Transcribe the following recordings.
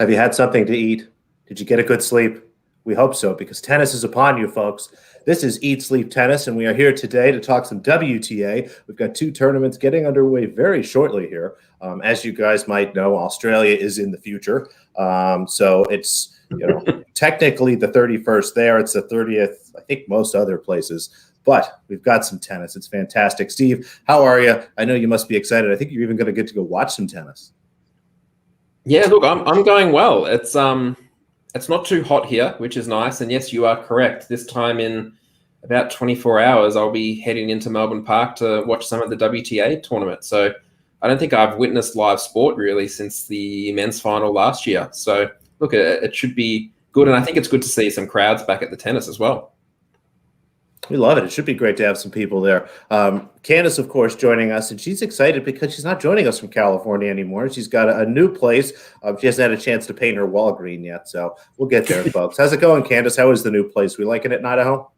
Have you had something to eat? Did you get a good sleep? We hope so, because tennis is upon you, folks. This is Eat Sleep Tennis, and we are here today to talk some WTA. We've got two tournaments getting underway very shortly here. As you guys might know, Australia is in the future. So it's, technically the 31st there. It's the 30th, I think, most other places. But we've got some tennis. It's fantastic. Steve, how are you? I know you must be excited. I think you're even going to get to go watch some tennis. Yeah, look, I'm going well. It's not too hot here, which is nice. And yes, you are correct. This time in about 24 hours, I'll be heading into Melbourne Park to watch some of the WTA tournament. So I don't think I've witnessed live sport really since the men's final last year. So look, it should be good. And I think it's good to see some crowds back at the tennis as well. We love it. It should be great to have some people there. Candace, of course, joining us, and she's excited because she's not joining us from California anymore. She's got a new place. She hasn't had a chance to paint her wall green yet, so we'll get there, folks. How's it going, Candace? How is the new place? We liking it in Idaho?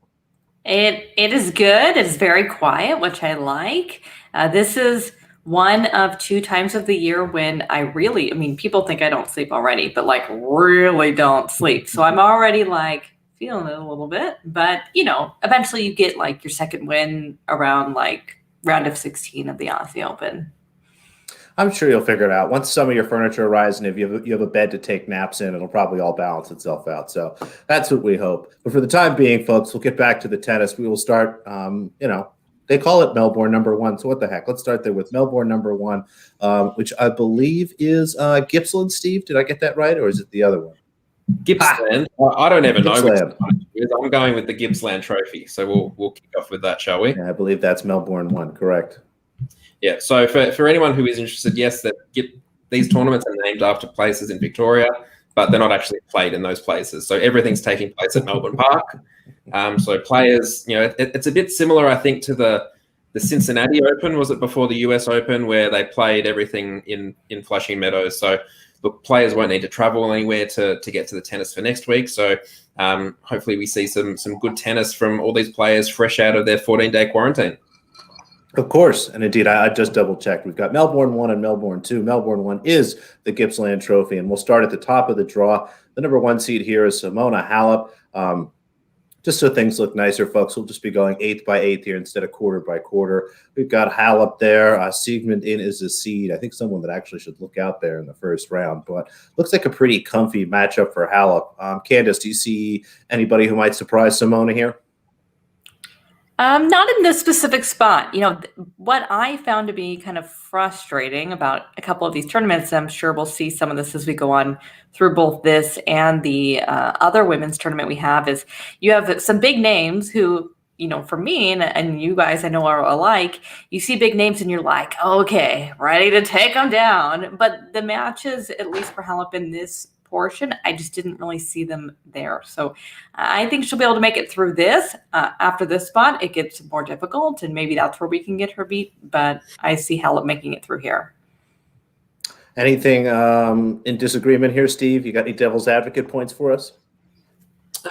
It is good. It's very quiet, which I like. This is one of 2 times of the year when people think I don't sleep already, but really don't sleep. So I'm already feeling it a little bit, but eventually you get your second win around round of 16 of the Aussie Open. I'm sure you'll figure it out. Once some of your furniture arrives and if you have a bed to take naps in, it'll probably all balance itself out. So that's what we hope. But for the time being, folks, we'll get back to the tennis. We will start, they call it Melbourne #1. So what the heck? Let's start there with Melbourne #1, which I believe is Gippsland, Steve. Did I get that right? Or is it the other one? Gippsland. I don't ever know which one it is. I'm going with the Gippsland trophy. So we'll kick off with that, shall we? Yeah, I believe that's Melbourne 1, correct. Yeah, so for anyone who is interested, yes, these tournaments are named after places in Victoria, but they're not actually played in those places. So everything's taking place at Melbourne Park. So players, it's a bit similar, I think, to the Cincinnati Open. Was it before the US Open, where they played everything in Flushing Meadows? So look, players won't need to travel anywhere to get to the tennis for next week. So hopefully we see some good tennis from all these players fresh out of their 14-day quarantine. Of course, and indeed, I just double-checked. We've got Melbourne 1 and Melbourne 2. Melbourne 1 is the Gippsland Trophy, and we'll start at the top of the draw. The #1 seed here is Simona Halep. Just so things look nicer, folks, we'll just be going 8th by 8th here instead of quarter by quarter. We've got Halep there. Siegmund in is a seed. I think someone that actually should look out there in the first round, but looks like a pretty comfy matchup for Halep. Candace, do you see anybody who might surprise Simona here? Not in this specific spot. What I found to be kind of frustrating about a couple of these tournaments, I'm sure we'll see some of this as we go on through both this and the other women's tournament we have, is you have some big names who, for me and you guys I know are alike, you see big names and you're like, okay, ready to take them down. But the matches, at least for Halep in this portion, I just didn't really see them there. So I think she'll be able to make it through this. After this spot, it gets more difficult, and maybe that's where we can get her beat. But I see Halep making it through here. Anything in disagreement here, Steve? You got any devil's advocate points for us?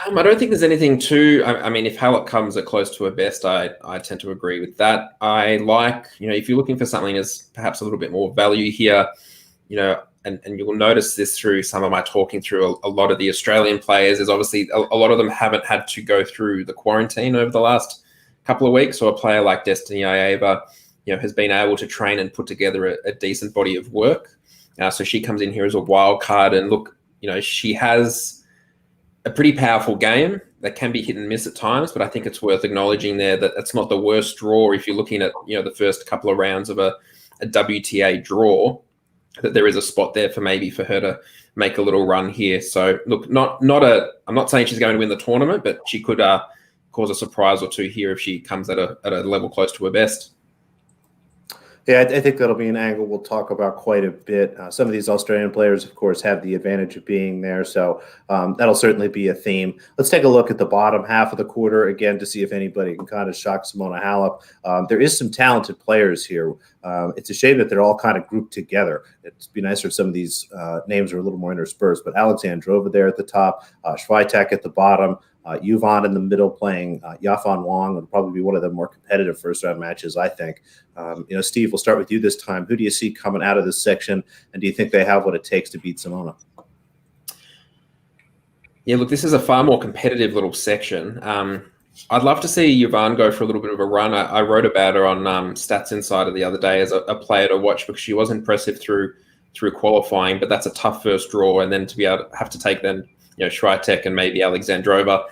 I don't think there's anything too. I mean, if Halep comes at close to her best, I tend to agree with that. I like, if you're looking for something as perhaps a little bit more value here, and you will notice this through some of my talking through a lot of the Australian players, is obviously a lot of them haven't had to go through the quarantine over the last couple of weeks. So a player like Destiny Ieva, has been able to train and put together a decent body of work. So she comes in here as a wild card, and look, she has a pretty powerful game that can be hit and miss at times, but I think it's worth acknowledging there that it's not the worst draw if you're looking at, the first couple of rounds of a WTA draw, that there is a spot there for her to make a little run here. So look, I'm not saying she's going to win the tournament, but she could cause a surprise or two here if she comes at a level close to her best. Yeah, I think that'll be an angle we'll talk about quite a bit. Some of these Australian players, of course, have the advantage of being there, so that'll certainly be a theme. Let's take a look at the bottom half of the quarter again to see if anybody can kind of shock Simona Halep. There is some talented players here. It's a shame that they're all kind of grouped together. It'd be nicer if some of these names are a little more interspersed, but Alexandrova there at the top, Swiatek at the bottom, Yvonne in the middle playing Yafan Wong would probably be one of the more competitive first-round matches, I think. Steve, we'll start with you this time. Who do you see coming out of this section, and do you think they have what it takes to beat Simona? Yeah, look, this is a far more competitive little section. I'd love to see Yvonne go for a little bit of a run. I wrote about her on Stats Insider the other day as a player to watch because she was impressive through qualifying, but that's a tough first draw, and then to be able to have to take then Swiatek and maybe Alexandrova.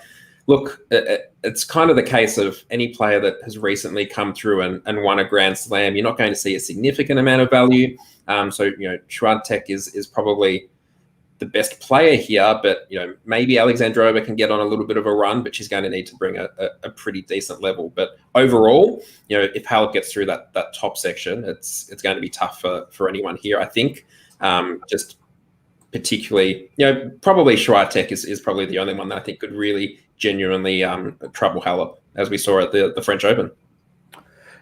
Look, it's kind of the case of any player that has recently come through and won a Grand Slam. You're not going to see a significant amount of value. So Swiatek is probably the best player here, but maybe Alexandrova can get on a little bit of a run, but she's going to need to bring a pretty decent level. But overall, if Halep gets through that top section, it's going to be tough for anyone here, I think. Just particularly, probably Swiatek is probably the only one that I think could really genuinely trouble Halep, as we saw at the French Open.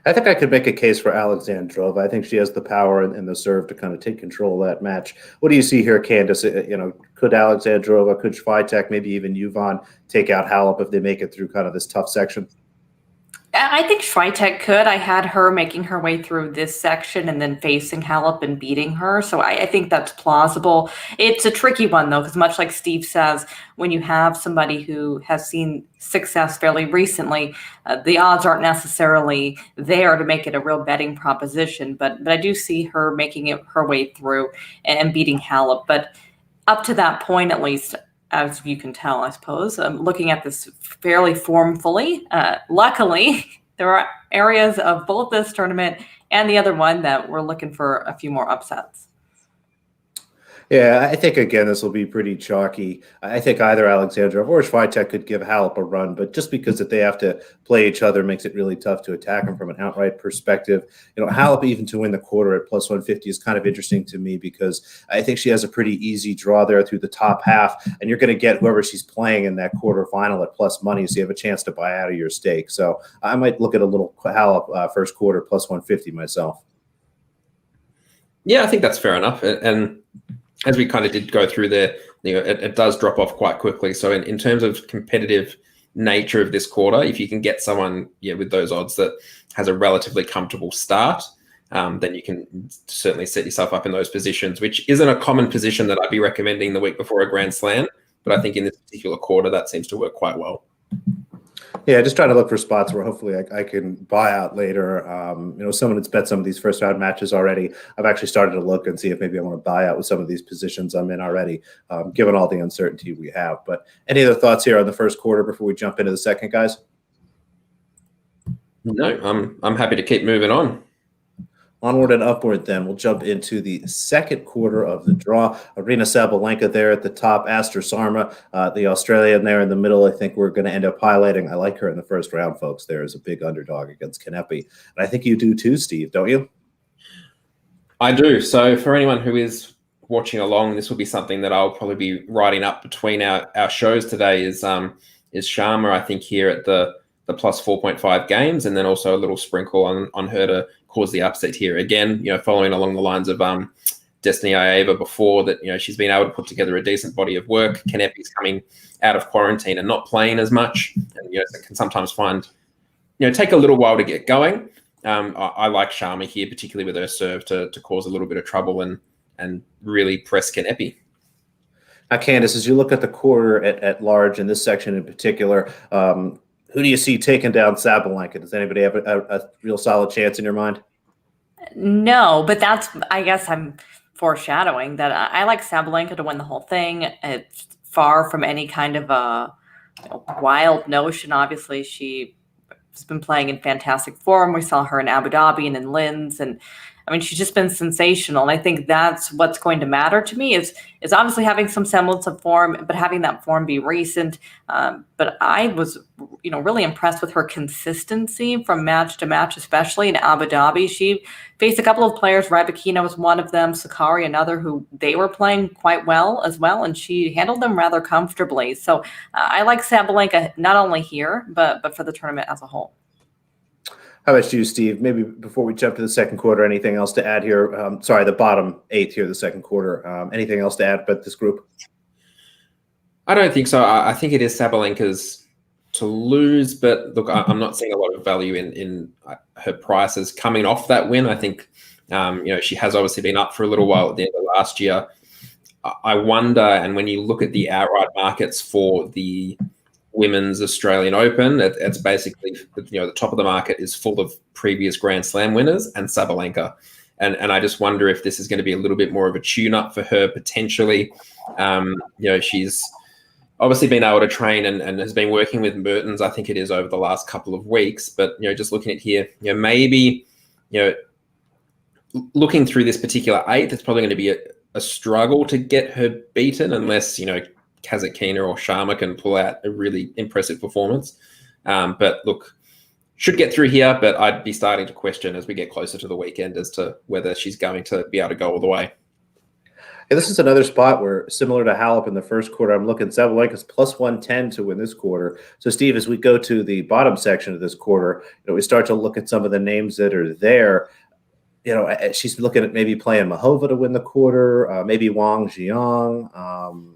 I think I could make a case for Alexandrova. I think she has the power and the serve to kind of take control of that match. What do you see here, Candace? Could Alexandrova, could Swiatek, maybe even Yvonne take out Halep if they make it through kind of this tough section? I think Swiatek could. I had her making her way through this section and then facing Halep and beating her. So I think that's plausible. It's a tricky one, though, because much like Steve says, when you have somebody who has seen success fairly recently, the odds aren't necessarily there to make it a real betting proposition. But I do see her making her way through and beating Halep. But up to that point, at least, as you can tell, I suppose, I'm looking at this fairly formfully. Luckily, there are areas of both this tournament and the other one that we're looking for a few more upsets. Yeah, I think, again, this will be pretty chalky. I think either Alexandrova or Swiatek could give Halep a run, but just because if they have to play each other makes it really tough to attack them from an outright perspective. Halep even to win the quarter at plus 150 is kind of interesting to me because I think she has a pretty easy draw there through the top half, and you're going to get whoever she's playing in that quarterfinal at plus money, so you have a chance to buy out of your stake. So I might look at a little Halep first quarter plus 150 myself. Yeah, I think that's fair enough. And as we kind of did go through there, it does drop off quite quickly. So in terms of competitive nature of this quarter, if you can get someone with those odds that has a relatively comfortable start, then you can certainly set yourself up in those positions, which isn't a common position that I'd be recommending the week before a Grand Slam. But I think in this particular quarter, that seems to work quite well. Yeah, just trying to look for spots where hopefully I can buy out later. Someone that's bet some of these first round matches already. I've actually started to look and see if maybe I want to buy out with some of these positions I'm in already, given all the uncertainty we have. But any other thoughts here on the first quarter before we jump into the second, guys? No, I'm happy to keep moving on. Onward and upward, then. We'll jump into the second quarter of the draw. Aryna Sabalenka there at the top. Astor Sarma, the Australian there in the middle. I think we're going to end up highlighting. I like her in the first round, folks. There is a big underdog against Kanepi. And I think you do too, Steve, don't you? I do. So for anyone who is watching along, this will be something that I'll probably be writing up between our shows today is Sharma, I think, here at the plus 4.5 games, and then also a little sprinkle on her to cause the upset here. Again, following along the lines of Destiny Ieva before, that she's been able to put together a decent body of work. Kanepi's coming out of quarantine and not playing as much, and it can sometimes take a little while to get going. I like Sharma here, particularly with her serve to cause a little bit of trouble and really press Kanepi. Now, Candace, as you look at the quarter at large in this section in particular, who do you see taking down Sabalenka? Does anybody have a real solid chance in your mind? No, but I guess I'm foreshadowing that I like Sabalenka to win the whole thing. It's far from any kind of a wild notion. Obviously, she has been playing in fantastic form. We saw her in Abu Dhabi and in Linz, and I mean, she's just been sensational. And I think that's what's going to matter to me is obviously having some semblance of form, but having that form be recent. But I was, really impressed with her consistency from match to match, especially in Abu Dhabi. She faced a couple of players. Rybakina was one of them, Sakari another, who they were playing quite well as well, and she handled them rather comfortably. So I like Sabalenka not only here, but for the tournament as a whole. How about you, Steve? Maybe before we jump to the second quarter, anything else to add here? The bottom eighth here, the second quarter. Anything else to add about this group? I don't think so. I think it is Sabalenka's to lose, but look, I'm not seeing a lot of value in her prices coming off that win. I think, she has obviously been up for a little while at the end of last year. I wonder, and when you look at the outright markets for the Women's Australian Open, it's basically, the top of the market is full of previous Grand Slam winners and Sabalenka. And I just wonder if this is going to be a little bit more of a tune-up for her potentially. She's obviously been able to train and has been working with Mertens, I think it is, over the last couple of weeks. But, just looking at here, maybe, looking through this particular eighth, it's probably going to be a struggle to get her beaten unless, Kazatkina or Sharma can pull out a really impressive performance. But look, should get through here, but I'd be starting to question as we get closer to the weekend as to whether she's going to be able to go all the way. Yeah, this is another spot where, similar to Halep in the first quarter, I'm looking Sabalenka's plus 110 to win this quarter. So, Steve, as we go to the bottom section of this quarter, we start to look at some of the names that are there. She's looking at maybe playing Mahova to win the quarter, maybe Wang Jiang,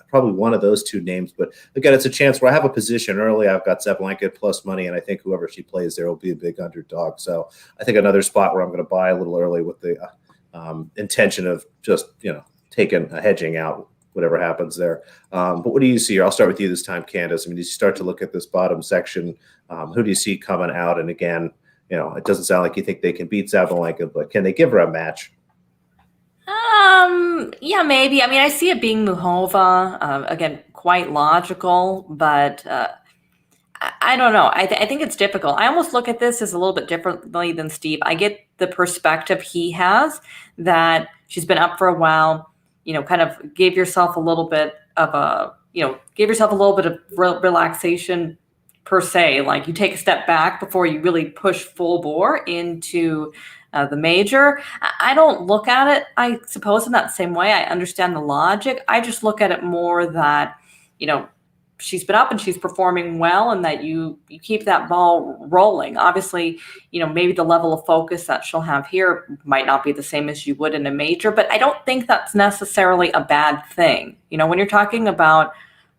probably one of those two names. But again, it's a chance where I have a position early. I've got Sabalenka plus money, and I think whoever she plays there will be a big underdog. So I think another spot where I'm going to buy a little early with the intention of just, taking a hedging out, whatever happens there. But what do you see here? I'll start with you this time, Candace. I mean, as you start to look at this bottom section, who do you see coming out? And again, it doesn't sound like you think they can beat Sabalenka, but can they give her a match? Yeah, maybe. I mean, I see it being Muhova. Again, quite logical, but I don't know. I think it's difficult. I almost look at this as a little bit differently than Steve. I get the perspective he has that she's been up for a while, kind of give yourself a little bit of relaxation per se. Like you take a step back before you really push full bore into the major. I don't look at it, I suppose, in that same way. I understand the logic. I just look at it more that, she's been up and she's performing well, and that you keep that ball rolling. Obviously, maybe the level of focus that she'll have here might not be the same as you would in a major, but I don't think that's necessarily a bad thing. When you're talking about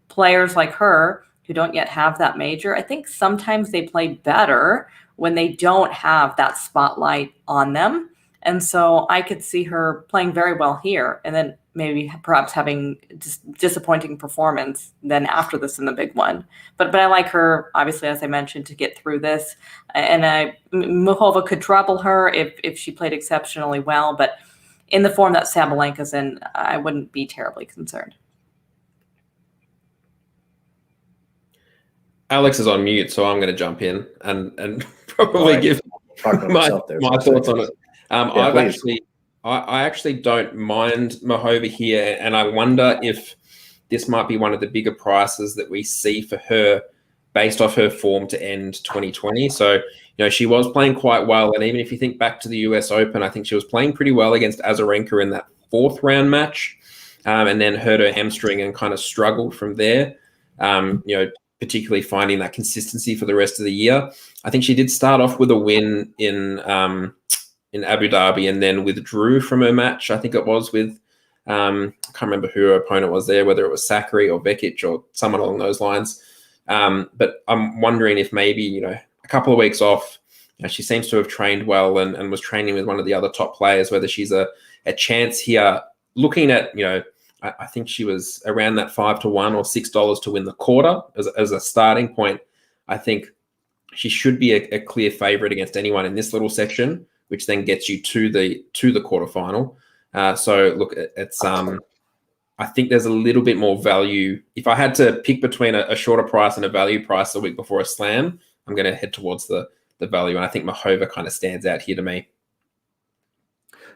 players like her who don't yet have that major, I think sometimes they play better when they don't have that spotlight on them. And so I could see her playing very well here, and then maybe perhaps having just disappointing performance then after this in the big one. But I like her, obviously, as I mentioned, to get through this. And Muhova could trouble her if she played exceptionally well. But in the form that Sabalenka's in, I wouldn't be terribly concerned. Alex is on mute, so I'm going to jump in and probably give my thoughts on it. I actually don't mind Mahova here, and I wonder if this might be one of the bigger prices that we see for her based off her form to end 2020. So, she was playing quite well, and even if you think back to the US Open, I think she was playing pretty well against Azarenka in that fourth round match, and then hurt her hamstring and kind of struggled from there. Particularly finding that consistency for the rest of the year. I think she did start off with a win in Abu Dhabi and then withdrew from her match. I think it was with, I can't remember who her opponent was there, whether it was Sakari or Vekic or someone along those lines. But I'm wondering if maybe, a couple of weeks off, she seems to have trained well and was training with one of the other top players, whether she's a chance here. Looking at, I think she was around that 5 to 1 or $6 to win the quarter as a starting point. I think she should be a clear favorite against anyone in this little section, which then gets you to the quarterfinal. So look, it's I think there's a little bit more value. If I had to pick between a shorter price and a value price the week before a slam, I'm going to head towards the value, and I think Mahova kind of stands out here to me.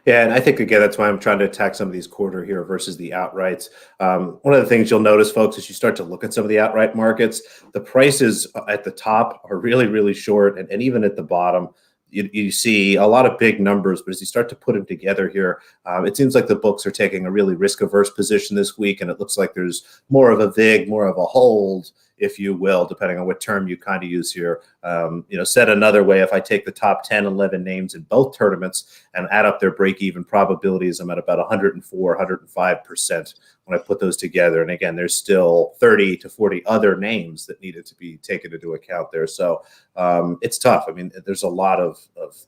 Yeah, and I think, again, that's why I'm trying to attack some of these quarter here versus the outrights. One of the things you'll notice, folks, as you start to look at some of the outright markets, the prices at the top are really, really short, and even at the bottom, you see a lot of big numbers. But as you start to put them together here, it seems like the books are taking a really risk-averse position this week, and it looks like there's more of a vig, more of a hold, if you will, depending on what term you kind of use here. Said another way, if I take the top 10, 11 names in both tournaments and add up their break-even probabilities, I'm at about 104, 105% when I put those together. And again, there's still 30 to 40 other names that needed to be taken into account there. So it's tough. I mean, there's a lot of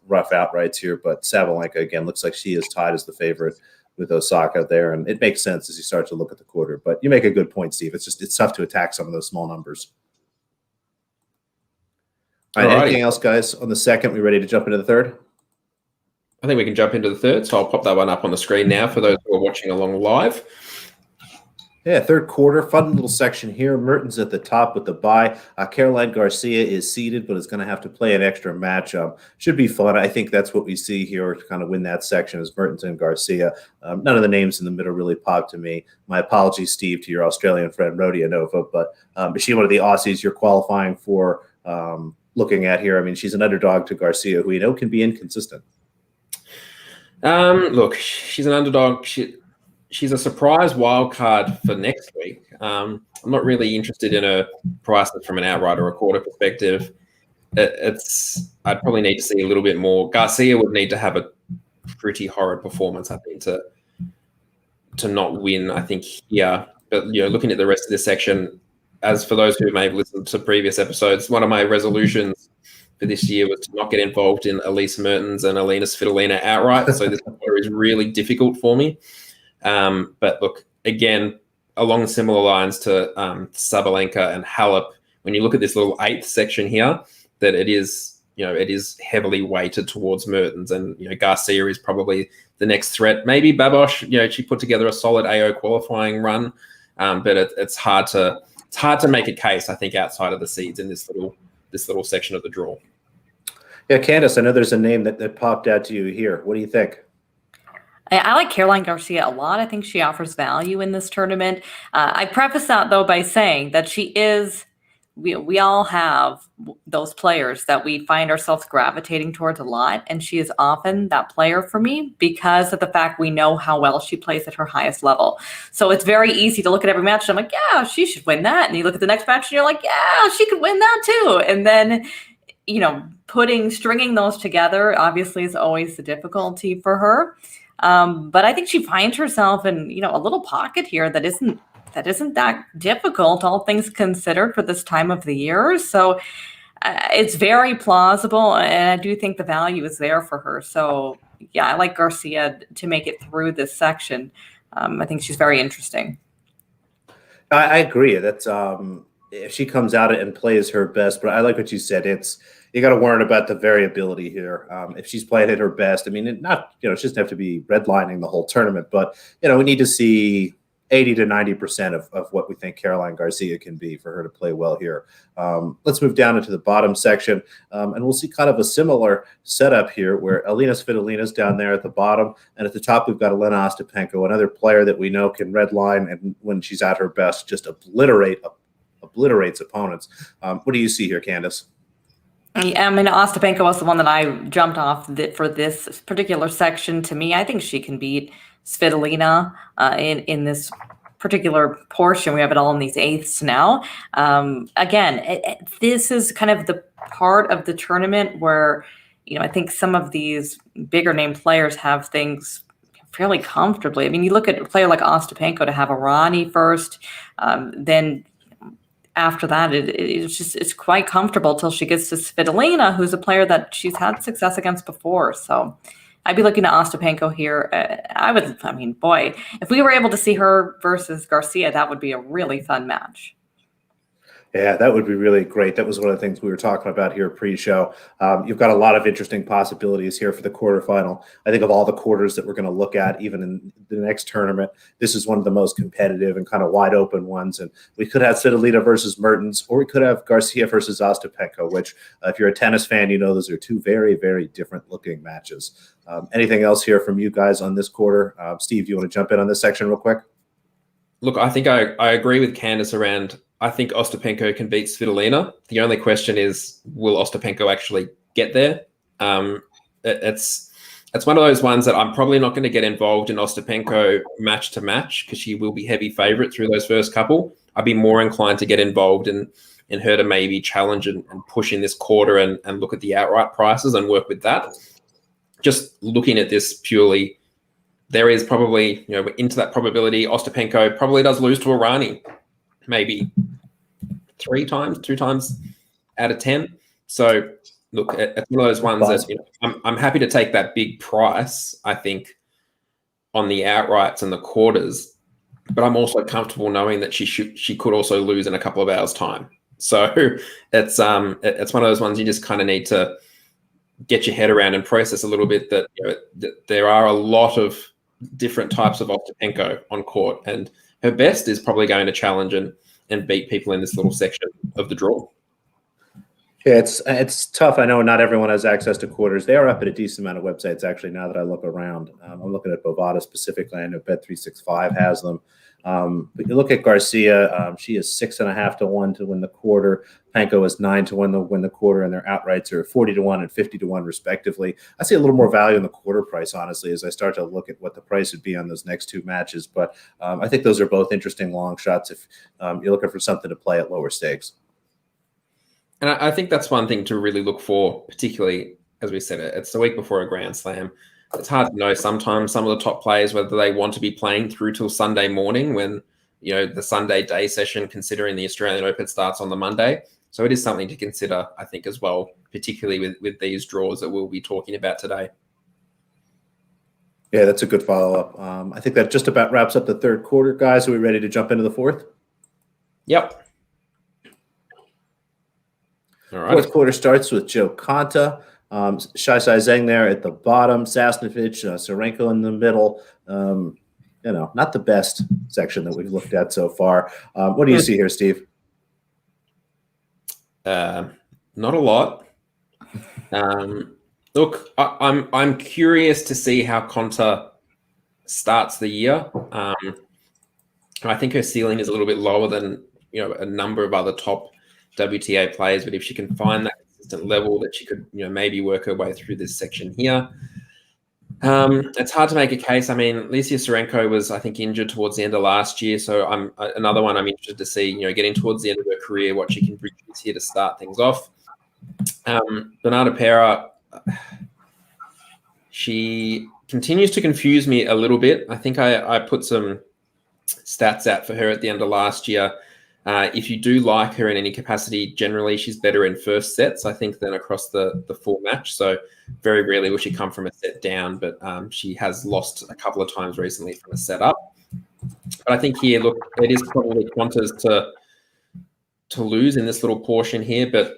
rough outrights here, but Sabalenka, again, looks like she is tied as the favorite with Osaka there, and it makes sense as you start to look at the quarter. But you make a good point, Steve. It's tough to attack some of those small numbers. All right, anything else, guys, on the second? We ready to jump into the third? I think we can jump into the third, so I'll pop that one up on the screen now for those who are watching along live. Yeah, third quarter, fun little section here. Mertens at the top with the bye. Caroline Garcia is seeded, but is going to have to play an extra match. Should be fun. I think that's what we see here to kind of win that section is Mertens and Garcia. None of the names in the middle really popped to me. My apologies, Steve, to your Australian friend, Rodia Nova, but is she one of the Aussies you're qualifying for looking at here? I mean, she's an underdog to Garcia, who we know can be inconsistent. Look, she's an underdog. She's a surprise wild card for next week. I'm not really interested in a price from an outright or a quarter perspective. I'd probably need to see a little bit more. Garcia would need to have a pretty horrid performance, I think, to not win, I think, here. But, looking at the rest of this section, as for those who may have listened to previous episodes, one of my resolutions for this year was to not get involved in Elise Mertens and Alina Svitolina outright. So this quarter is really difficult for me. But look, again, along similar lines to Sabalenka and Halep, when you look at this little 8th section here, that it is heavily weighted towards Mertens, and Garcia is probably the next threat. Maybe Babos, she put together a solid AO qualifying run, but it's hard to make a case, I think, outside of the seeds in this little section of the draw. Yeah, Candace, I know there's a name that popped out to you here. What do you think? I like Caroline Garcia a lot. I think she offers value in this tournament. I preface that, though, by saying that she is, we all have those players that we find ourselves gravitating towards a lot, and she is often that player for me because of the fact we know how well she plays at her highest level. So it's very easy to look at every match and I'm like, yeah, she should win that. And you look at the next match and you're like, yeah, she could win that too. And then, stringing those together obviously is always the difficulty for her. But I think she finds herself in, a little pocket here that isn't that difficult, all things considered, for this time of the year. So it's very plausible, and I do think the value is there for her. So yeah, I like Garcia to make it through this section. I think she's very interesting. I agree. That's if she comes out and plays her best, but I like what you said. You got to worry about the variability here. If she's playing at her best, I mean, she doesn't have to be redlining the whole tournament, but we need to see 80 to 90% of what we think Caroline Garcia can be for her to play well here. Let's move down into the bottom section, and we'll see kind of a similar setup here where Alina Svitolina's down there at the bottom, and at the top we've got Elena Ostapenko, another player that we know can redline, and when she's at her best, just obliterates opponents. What do you see here, Candace? I mean, Ostapenko was the one that I jumped off for this particular section. To me, I think she can beat Svitolina in this particular portion. We have it all in these 8ths now. Again, this is kind of the part of the tournament where, I think some of these bigger name players have things fairly comfortably. I mean, you look at a player like Ostapenko to have Irani first, then after that, it's quite comfortable till she gets to Svitolina, who's a player that she's had success against before. So I'd be looking at Ostapenko here. If we were able to see her versus Garcia, that would be a really fun match. Yeah, that would be really great. That was one of the things we were talking about here pre-show. You've got a lot of interesting possibilities here for the quarterfinal. I think of all the quarters that we're going to look at, even in the next tournament, this is one of the most competitive and kind of wide open ones. And we could have Svitolina versus Mertens, or we could have Garcia versus Ostapenko, which if you're a tennis fan, those are two very, very different looking matches. Anything else here from you guys on this quarter? Steve, do you want to jump in on this section real quick? Look, I think I agree with Candace around. I think Ostapenko can beat Svitolina. The only question is, will Ostapenko actually get there? It's one of those ones that I'm probably not going to get involved in Ostapenko match to match because she will be heavy favorite through those first couple. I'd be more inclined to get involved in her to maybe challenge and push in this quarter and look at the outright prices and work with that. Just looking at this purely, there is probably, into that probability, Ostapenko probably does lose to Irani. Maybe 2 times out of 10. So look, it's one of those ones that I'm happy to take that big price, I think, on the outrights and the quarters, but I'm also comfortable knowing that she could also lose in a couple of hours' time. So it's one of those ones you just kind of need to get your head around and process a little bit, that, that there are a lot of different types of Ostapenko on court, and her best is probably going to challenge and beat people in this little section of the draw. Yeah, it's tough. I know not everyone has access to quarters. They are up at a decent amount of websites, actually, now that I look around. I'm looking at Bovada specifically. I know Bet365 has them. But you look at Garcia, she is 6.5 to 1 to win the quarter. Panko is 9 to 1 to win the quarter, and their outrights are 40 to 1 and 50 to 1, respectively. I see a little more value in the quarter price, honestly, as I start to look at what the price would be on those next two matches. But I think those are both interesting long shots if you're looking for something to play at lower stakes. And I think that's one thing to really look for, particularly, as we said, it's the week before a Grand Slam. It's hard to know sometimes some of the top players whether they want to be playing through till Sunday morning when, the Sunday day session, considering the Australian Open starts on the Monday. So it is something to consider, I think, as well, particularly with these draws that we'll be talking about today. Yeah, that's a good follow-up. I think that just about wraps up the third quarter, guys. Are we ready to jump into the fourth? Yep. All right. Fourth quarter starts with Joe Konta, Shai Zheng there at the bottom, Sasnovich, Serenko in the middle. Not the best section that we've looked at so far. What do you see here, Steve? Not a lot. Look, I'm curious to see how Konta starts the year. I think her ceiling is a little bit lower than a number of other top WTA players, but if she can find that consistent level that she could maybe work her way through this section here, it's hard to make a case. I mean, Licia Serenko was, I think, injured towards the end of last year, so I'm another one I'm interested to see, getting towards the end of her career, what she can produce here to start things off. Bernarda Pera, she continues to confuse me a little bit. I think I put some stats out for her at the end of last year. If you do like her in any capacity, generally she's better in first sets, I think, than across the full match. So very rarely will she come from a set down, but she has lost a couple of times recently from a set up. But I think here, look, it is probably Konta's to lose in this little portion here, but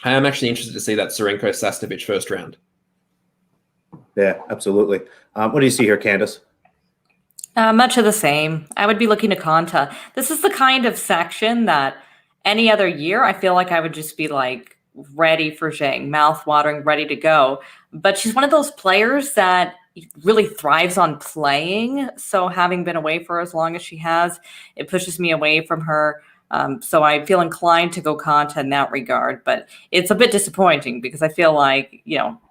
I am actually interested to see that Serenko-Sasnovich first round. Yeah, absolutely. What do you see here, Candace? Much of the same. I would be looking to Konta. This is the kind of section that any other year, I feel like I would just be like ready for Zheng, mouth-watering, ready to go. But she's one of those players that really thrives on playing. So having been away for as long as she has, it pushes me away from her. So I feel inclined to go Konta in that regard. But it's a bit disappointing because I feel like,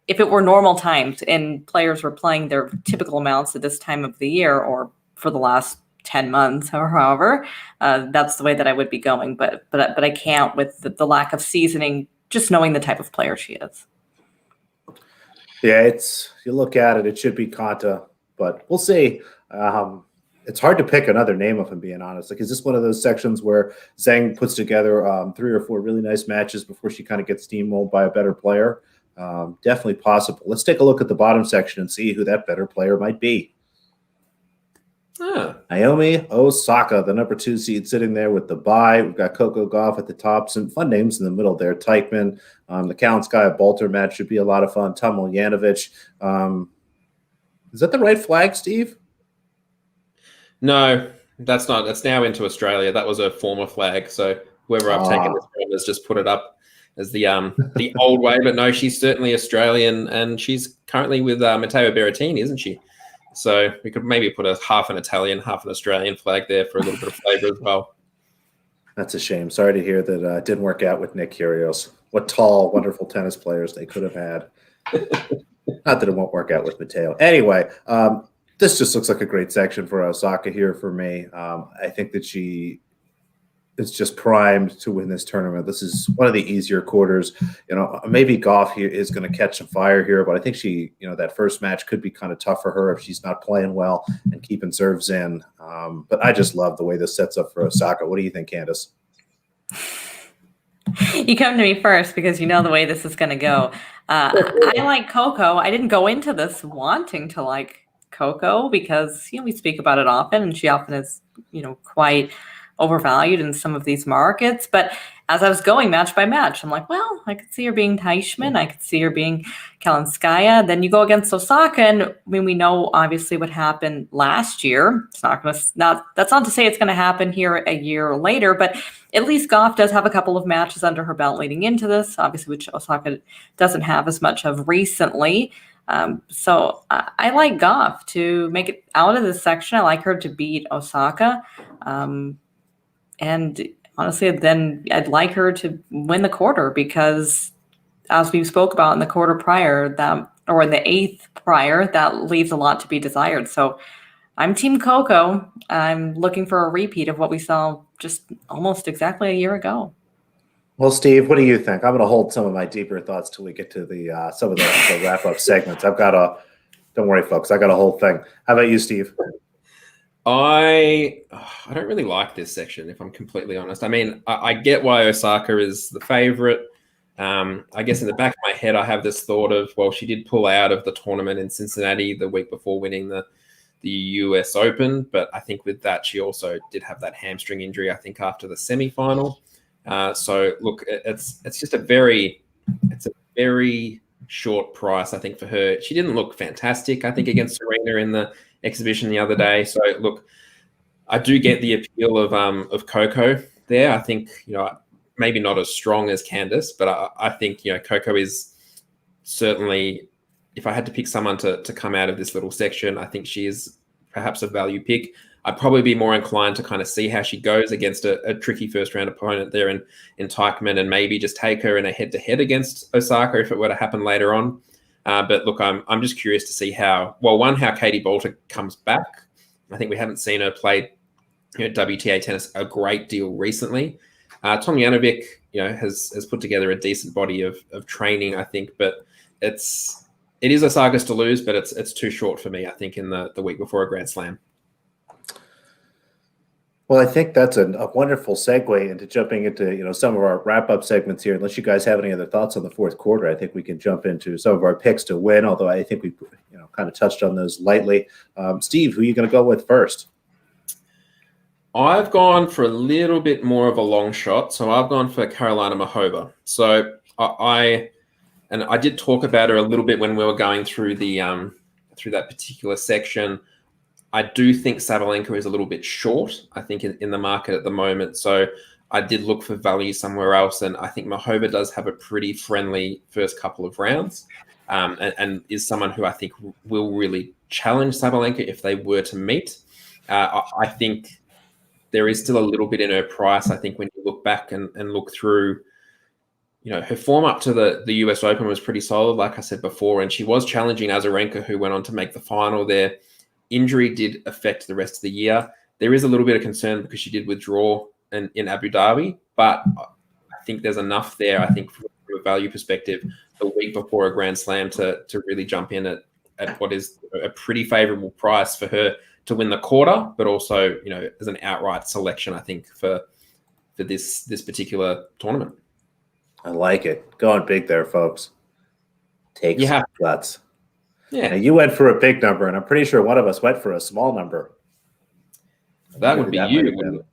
if it were normal times and players were playing their typical amounts at this time of the year or for the last 10 months or however, that's the way that I would be going. But I can't with the lack of seasoning, just knowing the type of player she is. Yeah, you look at it, it should be Konta, but we'll see. It's hard to pick another name, if I'm being honest. Like, is this one of those sections where Zheng puts together 3 or 4 really nice matches before she kind of gets steamrolled by a better player? Definitely possible. Let's take a look at the bottom section and see who that better player might be. Naomi Osaka, the number 2 seed, sitting there with the bye. We've got Coco Gauff at the top. Some fun names in the middle there. Teichmann, the Kalinskaya Bolter match should be a lot of fun. Tomljanovic. Is that the right flag, Steve? No, that's not. That's now into Australia. That was a former flag. So whoever I've taken this from has just put it up as the old way. But no, she's certainly Australian, and she's currently with Matteo Berrettini, isn't she? So we could maybe put a half an Italian, half an Australian flag there for a little bit of flavor as well. That's a shame. Sorry to hear that it didn't work out with Nick Kyrgios. What tall, wonderful tennis players they could have had. Not that it won't work out with Matteo. Anyway, this just looks like a great section for Osaka here for me. I think that she is just primed to win this tournament. This is one of the easier quarters. Maybe Gauff here is going to catch some fire here, but I think she, that first match could be kind of tough for her if she's not playing well and keeping serves in. But I just love the way this sets up for Osaka. What do you think, Candace? You come to me first because you know the way this is going to go. I like Coco. I didn't go into this wanting to like Coco because, we speak about it often and she often is, quite overvalued in some of these markets. But as I was going match by match, I'm like, well, I could see her being Teichmann. I could see her being Kalinskaya. Then you go against Osaka, and we know obviously what happened last year. It's that's not to say it's going to happen here a year later, but at least Goff does have a couple of matches under her belt leading into this, obviously, which Osaka doesn't have as much of recently. So I like Goff to make it out of this section. I like her to beat Osaka. And honestly, then I'd like her to win the quarter because, as we spoke about in the quarter prior, or in the eighth prior, that leaves a lot to be desired. So I'm Team Coco. I'm looking for a repeat of what we saw just almost exactly a year ago. Well, Steve, what do you think? I'm going to hold some of my deeper thoughts till we get to the some of the wrap-up segments. Don't worry, folks, I got a whole thing. How about you, Steve? I don't really like this section, if I'm completely honest. I mean, I get why Osaka is the favorite. I guess in the back of my head, I have this thought of, well, she did pull out of the tournament in Cincinnati the week before winning the US Open, but I think with that, she also did have that hamstring injury, I think, after the semifinal. So look, it's a very short price, I think, for her. She didn't look fantastic, I think, against Serena in the exhibition the other day. So look, I do get the appeal of Coco there. I think, maybe not as strong as Candace, but I think, Coco is certainly, if I had to pick someone to come out of this little section, I think she is perhaps a value pick. I'd probably be more inclined to kind of see how she goes against a tricky first round opponent there in Teichmann, and maybe just take her in a head-to-head against Osaka if it were to happen later on. But look, I'm just curious to see how Katie Boulter comes back. I think we haven't seen her play WTA tennis a great deal recently. Tomljanovic, has put together a decent body of training, I think, but it is Osaka's to lose, but it's too short for me, I think, in the week before a Grand Slam. Well, I think that's a wonderful segue into jumping into some of our wrap-up segments here. Unless you guys have any other thoughts on the fourth quarter, I think we can jump into some of our picks to win. Although I think we kind of touched on those lightly. Steve, who are you going to go with first? I've gone for a little bit more of a long shot, so I've gone for Karolina Muchova. So I did talk about her a little bit when we were going through through that particular section. I do think Sabalenka is a little bit short, I think, in the market at the moment. So I did look for value somewhere else, and I think Muchova does have a pretty friendly first couple of rounds, and is someone who I think will really challenge Sabalenka if they were to meet. I think there is still a little bit in her price. I think when you look back and look through, her form up to the US Open was pretty solid, like I said before, and she was challenging Azarenka, who went on to make the final there. Injury did affect the rest of the year. There is a little bit of concern because she did withdraw in Abu Dhabi, but I think there's enough there, I think, from a value perspective, the week before a Grand Slam to really jump in at what is a pretty favorable price for her to win the quarter, but also, as an outright selection, I think, for this particular tournament. I like it. Going big there, folks. Take some guts. Yeah. Now, you went for a big number, and I'm pretty sure one of us went for a small number. That would be you.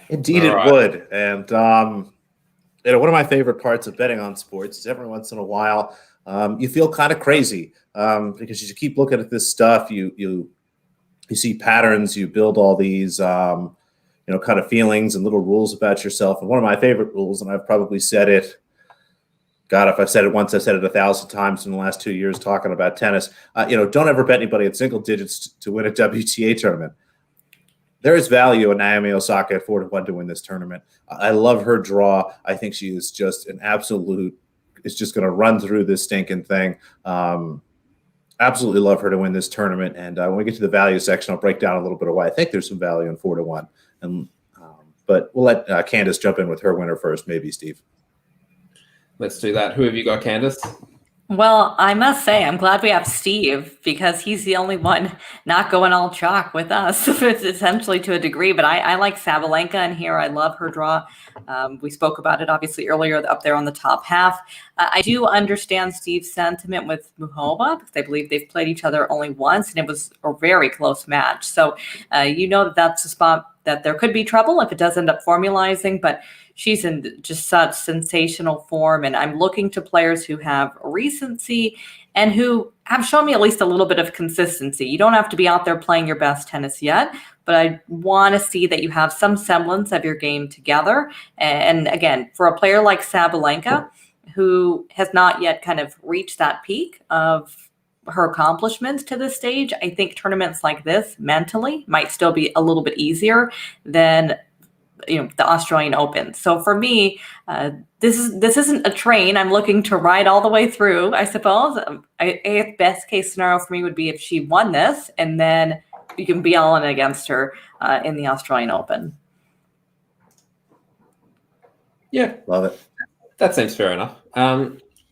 Indeed, it would. And one of my favorite parts of betting on sports is every once in a while you feel kind of crazy because you keep looking at this stuff. You see patterns. You build all these kind of feelings and little rules about yourself. And one of my favorite rules, and I've probably said it. God, if I've said it once, I've said it 1,000 times in the last 2 years talking about tennis. Don't ever bet anybody at single digits to win a WTA tournament. There is value in Naomi Osaka at 4-1 to win this tournament. I love her draw. I think she is just an absolute. Is just going to run through this stinking thing. Absolutely love her to win this tournament. And when we get to the value section, I'll break down a little bit of why I think there's some value in 4-1. But we'll let Candace jump in with her winner first, maybe Steve. Let's do that. Who have you got, Candace? Well, I must say, I'm glad we have Steve because he's the only one not going all chalk with us, it's essentially to a degree. But I like Sabalenka in here. I love her draw. We spoke about it obviously earlier up there on the top half. I do understand Steve's sentiment with Muhova because I believe they've played each other only once, and it was a very close match. So that's a spot that there could be trouble if it does end up formalizing, but she's in just such sensational form, and I'm looking to players who have recency and who have shown me at least a little bit of consistency. You don't have to be out there playing your best tennis yet, but I want to see that you have some semblance of your game together. And again, for a player like Sabalenka, who has not yet kind of reached that peak of her accomplishments to this stage, I think tournaments like this mentally might still be a little bit easier than the Australian Open. So for me, this isn't a train I'm looking to ride all the way through, I suppose. A best case scenario for me would be if she won this, and then you can be all in against her in the Australian Open. Yeah, Love it. That seems fair enough.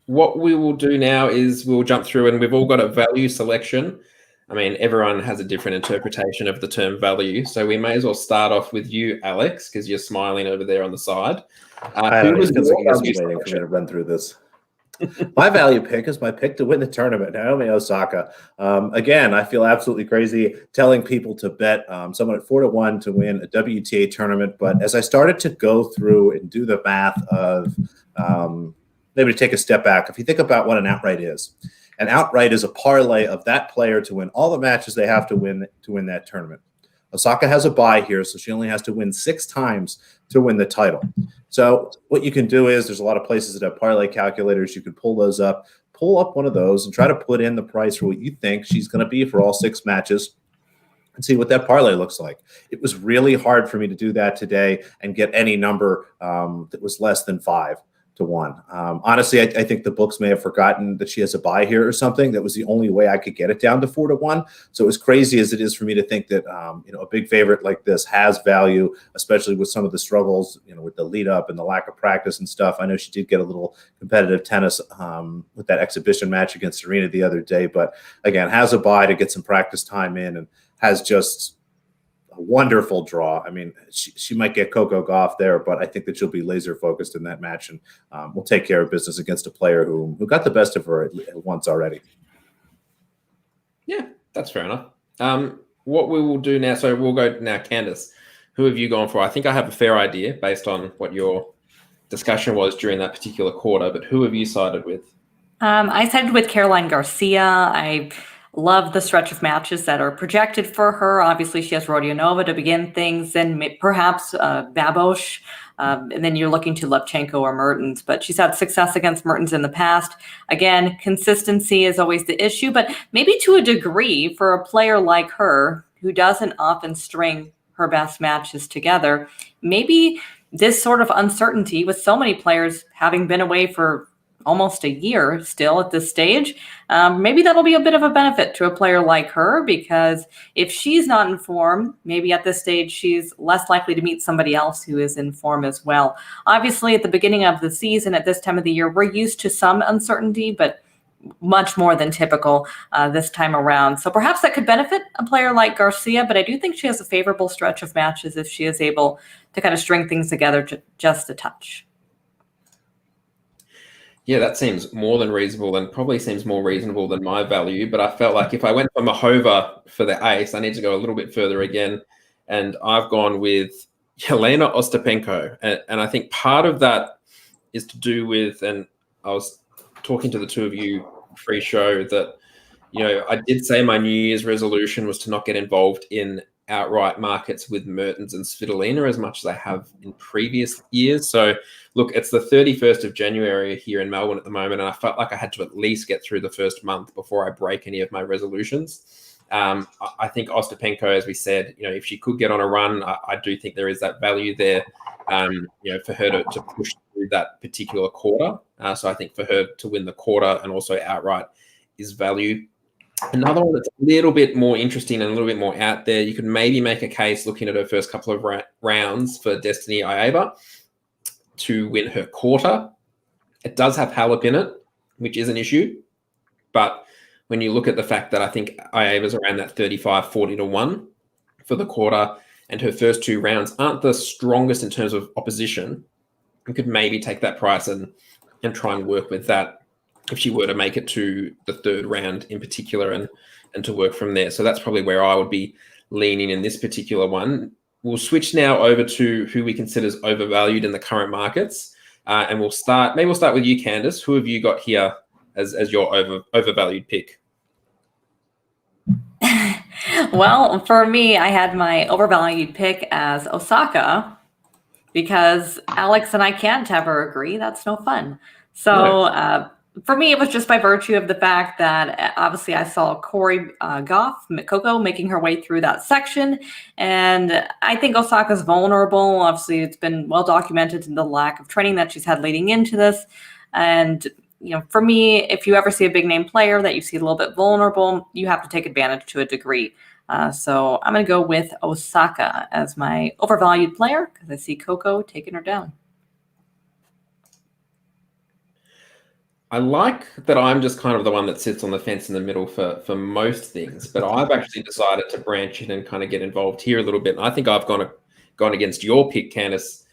What we will do now is we'll jump through, and we've all got a value selection. I mean, everyone has a different interpretation of the term value, so we may as well start off with you, Alex, because you're smiling over there on the side. It feels like you guys are waiting for me to run through this. My value pick is my pick to win the tournament, Naomi Osaka. Again, I feel absolutely crazy telling people to bet someone at 4-1 to win a WTA tournament, but as I started to go through and do the math of maybe to take a step back, if you think about what an outright is, an outright is a parlay of that player to win all the matches they have to win that tournament. Osaka has a bye here, so she only has to win 6 times to win the title. So what you can do is there's a lot of places that have parlay calculators. You can pull up one of those and try to put in the price for what you think she's going to be for all 6 matches and see what that parlay looks like. It was really hard for me to do that today and get any number that was less than 5-1. Honestly, I think the books may have forgotten that she has a bye here or something. That was the only way I could get it down to 4-1. So as crazy as it is for me to think that a big favorite like this has value, especially with some of the struggles, with the lead up and the lack of practice and stuff. I know she did get a little competitive tennis with that exhibition match against Serena the other day, but again, has a bye to get some practice time in and has just a wonderful draw. I mean, she might get Coco Gauff there, but I think that she'll be laser focused in that match and will take care of business against a player who got the best of her once already. Yeah, that's fair enough. What we will do now, so we'll go now, Candice. Who have you gone for? I think I have a fair idea based on what your discussion was during that particular quarter, but who have you sided with? I sided with Caroline Garcia. I love the stretch of matches that are projected for her. Obviously, she has Rodionova to begin things, and perhaps Babos, and then you're looking to Levchenko or Mertens. But she's had success against Mertens in the past. Again, consistency is always the issue, but maybe to a degree for a player like her who doesn't often string her best matches together, maybe this sort of uncertainty with so many players having been away for almost a year still at this stage, maybe that'll be a bit of a benefit to a player like her, because if she's not in form, maybe at this stage she's less likely to meet somebody else who is in form as well. Obviously, at the beginning of the season, at this time of the year, we're used to some uncertainty, but much more than typical this time around. So perhaps that could benefit a player like Garcia, but I do think she has a favorable stretch of matches if she is able to kind of string things together just a touch. Yeah, that seems more than reasonable, and probably seems more reasonable than my value. But I felt like if I went for Mahova for the ace, I need to go a little bit further again. And I've gone with Jelena Ostapenko. And I think part of that is to do with, and I was talking to the two of you pre-show, that, I did say my New Year's resolution was to not get involved in outright markets with Mertens and Svitolina as much as I have in previous years. So look, it's the 31st of January here in Melbourne at the moment, and I felt like I had to at least get through the first month before I break any of my resolutions. I think Ostapenko, as we said, if she could get on a run, I do think there is that value there, for her to push through that particular quarter. So I think for her to win the quarter and also outright is value. Another one that's a little bit more interesting and a little bit more out there, you could maybe make a case looking at her first couple of rounds for Destiny Ieva to win her quarter. It does have Halep in it, which is an issue. But when you look at the fact that I think Ieva's around that 35-40-1 for the quarter, and her first 2 rounds aren't the strongest in terms of opposition, you could maybe take that price and and try and work with that if she were to make it to the third round in particular, and to work from there. So that's probably where I would be leaning in this particular one. We'll switch now over to who we consider as overvalued in the current markets. And we'll start with you, Candice. Who have you got here as your overvalued pick? Well, for me, I had my overvalued pick as Osaka because Alex and I can't ever agree. That's no fun. So for me, it was just by virtue of the fact that obviously I saw Corey Coco making her way through that section. And I think Osaka's vulnerable. Obviously, it's been well documented in the lack of training that she's had leading into this. And for me, if you ever see a big name player that you see a little bit vulnerable, you have to take advantage to a degree. So I'm going to go with Osaka as my overvalued player because I see Coco taking her down. I like that I'm just kind of the one that sits on the fence in the middle for most things, but I've actually decided to branch in and kind of get involved here a little bit. And I think I've gone against your pick, Candice.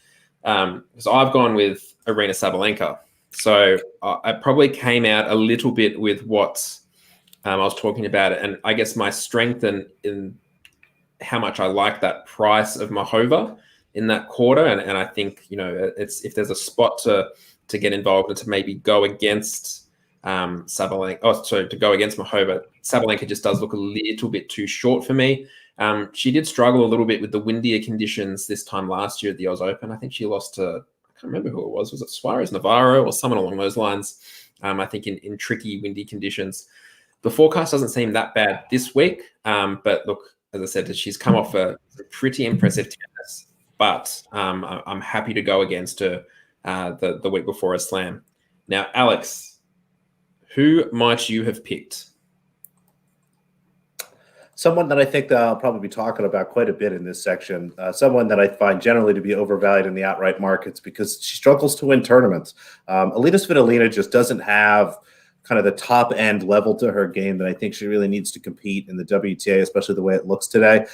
So I've gone with Aryna Sabalenka. So I probably came out a little bit with what I was talking about it. And I guess my strength in how much I like that price of Mahova in that quarter. And I think, it's if there's a spot to get involved and to maybe go against Sabalenka, to go against Mahova. Sabalenka just does look a little bit too short for me. She did struggle a little bit with the windier conditions this time last year at the Oz Open. I think she lost to, I can't remember who it was. Was it Suarez Navarro or someone along those lines? I think in tricky, windy conditions. The forecast doesn't seem that bad this week. But look, as I said, she's come off a pretty impressive tennis. But I'm happy to go against her the week before a slam. Now, Alex, who might you have picked? Someone that I think that I'll probably be talking about quite a bit in this section. Someone that I find generally to be overvalued in the outright markets because she struggles to win tournaments. Alina Svitolina just doesn't have kind of the top end level to her game that I think she really needs to compete in the WTA, especially the way it looks today.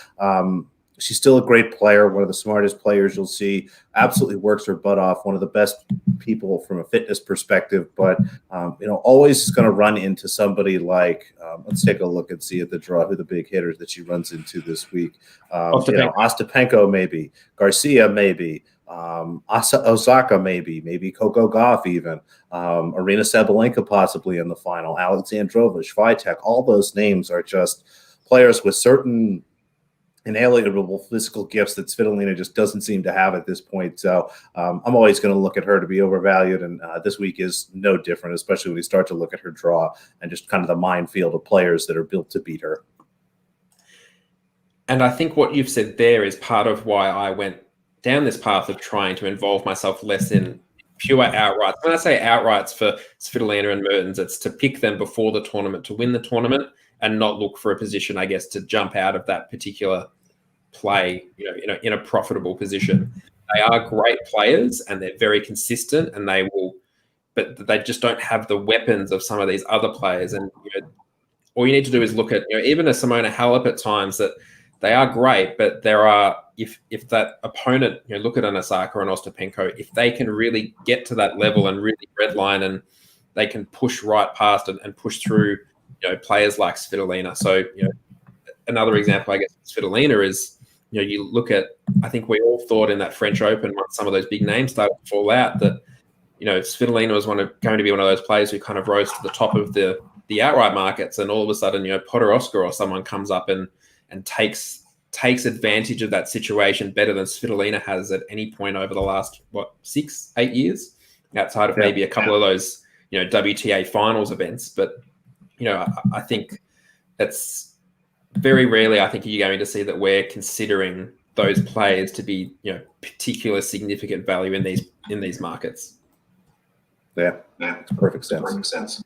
She's still a great player, one of the smartest players you'll see, absolutely works her butt off, one of the best people from a fitness perspective, but, always going to run into somebody like, let's take a look and see at the draw who the big hitters that she runs into this week. Ostapenko maybe, Garcia maybe, Osaka maybe Coco Gauff even, Aryna Sabalenka possibly in the final, Alexandrova, Swiatek, all those names are just players with certain inalienable physical gifts that Svitolina just doesn't seem to have at this point. So I'm always going to look at her to be overvalued, and this week is no different, especially when you start to look at her draw and just kind of the minefield of players that are built to beat her. And I think what you've said there is part of why I went down this path of trying to involve myself less in pure outrights. When I say outrights for Svitolina and Mertens, it's to pick them before the tournament to win the tournament and not look for a position, I guess, to jump out of that particular play, in a profitable position. They are great players and they're very consistent, and but they just don't have the weapons of some of these other players. And all you need to do is look at, even a Simona Halep at times, that they are great, but there are, if that opponent, look at an Osaka or an Ostapenko, if they can really get to that level and really redline, and they can push right past and push through, players like Svitolina. So, another example, I guess, of Svitolina is, you look at, I think we all thought in that French Open, once some of those big names started to fall out, that, Svitolina was going to be one of those players who kind of rose to the top of the outright markets, and all of a sudden, Podoroska or someone comes up and takes advantage of that situation better than Svitolina has at any point over the last 6-8 years, outside of maybe a couple of those WTA finals events. But I think it's very rarely, I think, you're going to see that we're considering those players to be particular significant value in these markets. Yeah, it's perfect sense.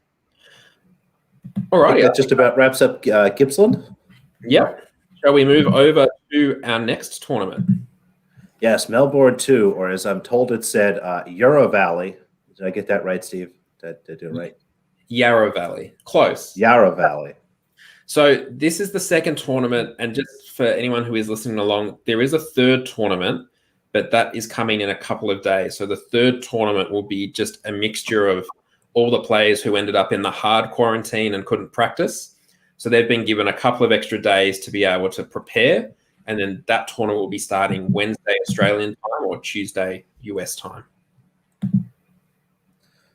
All right, that just about wraps up Gippsland. Yep. Shall we move over to our next tournament? Yes, Melbourne 2, or as I'm told it said, Yarra Valley. Did I get that right, Steve? Did I do it right? Yarra Valley. Close. Yarra Valley. So this is the second tournament, and just for anyone who is listening along, there is a third tournament, but that is coming in a couple of days. So the third tournament will be just a mixture of all the players who ended up in the hard quarantine and couldn't practice. So they've been given a couple of extra days to be able to prepare. And then that tournament will be starting Wednesday, Australian time, or Tuesday, US time.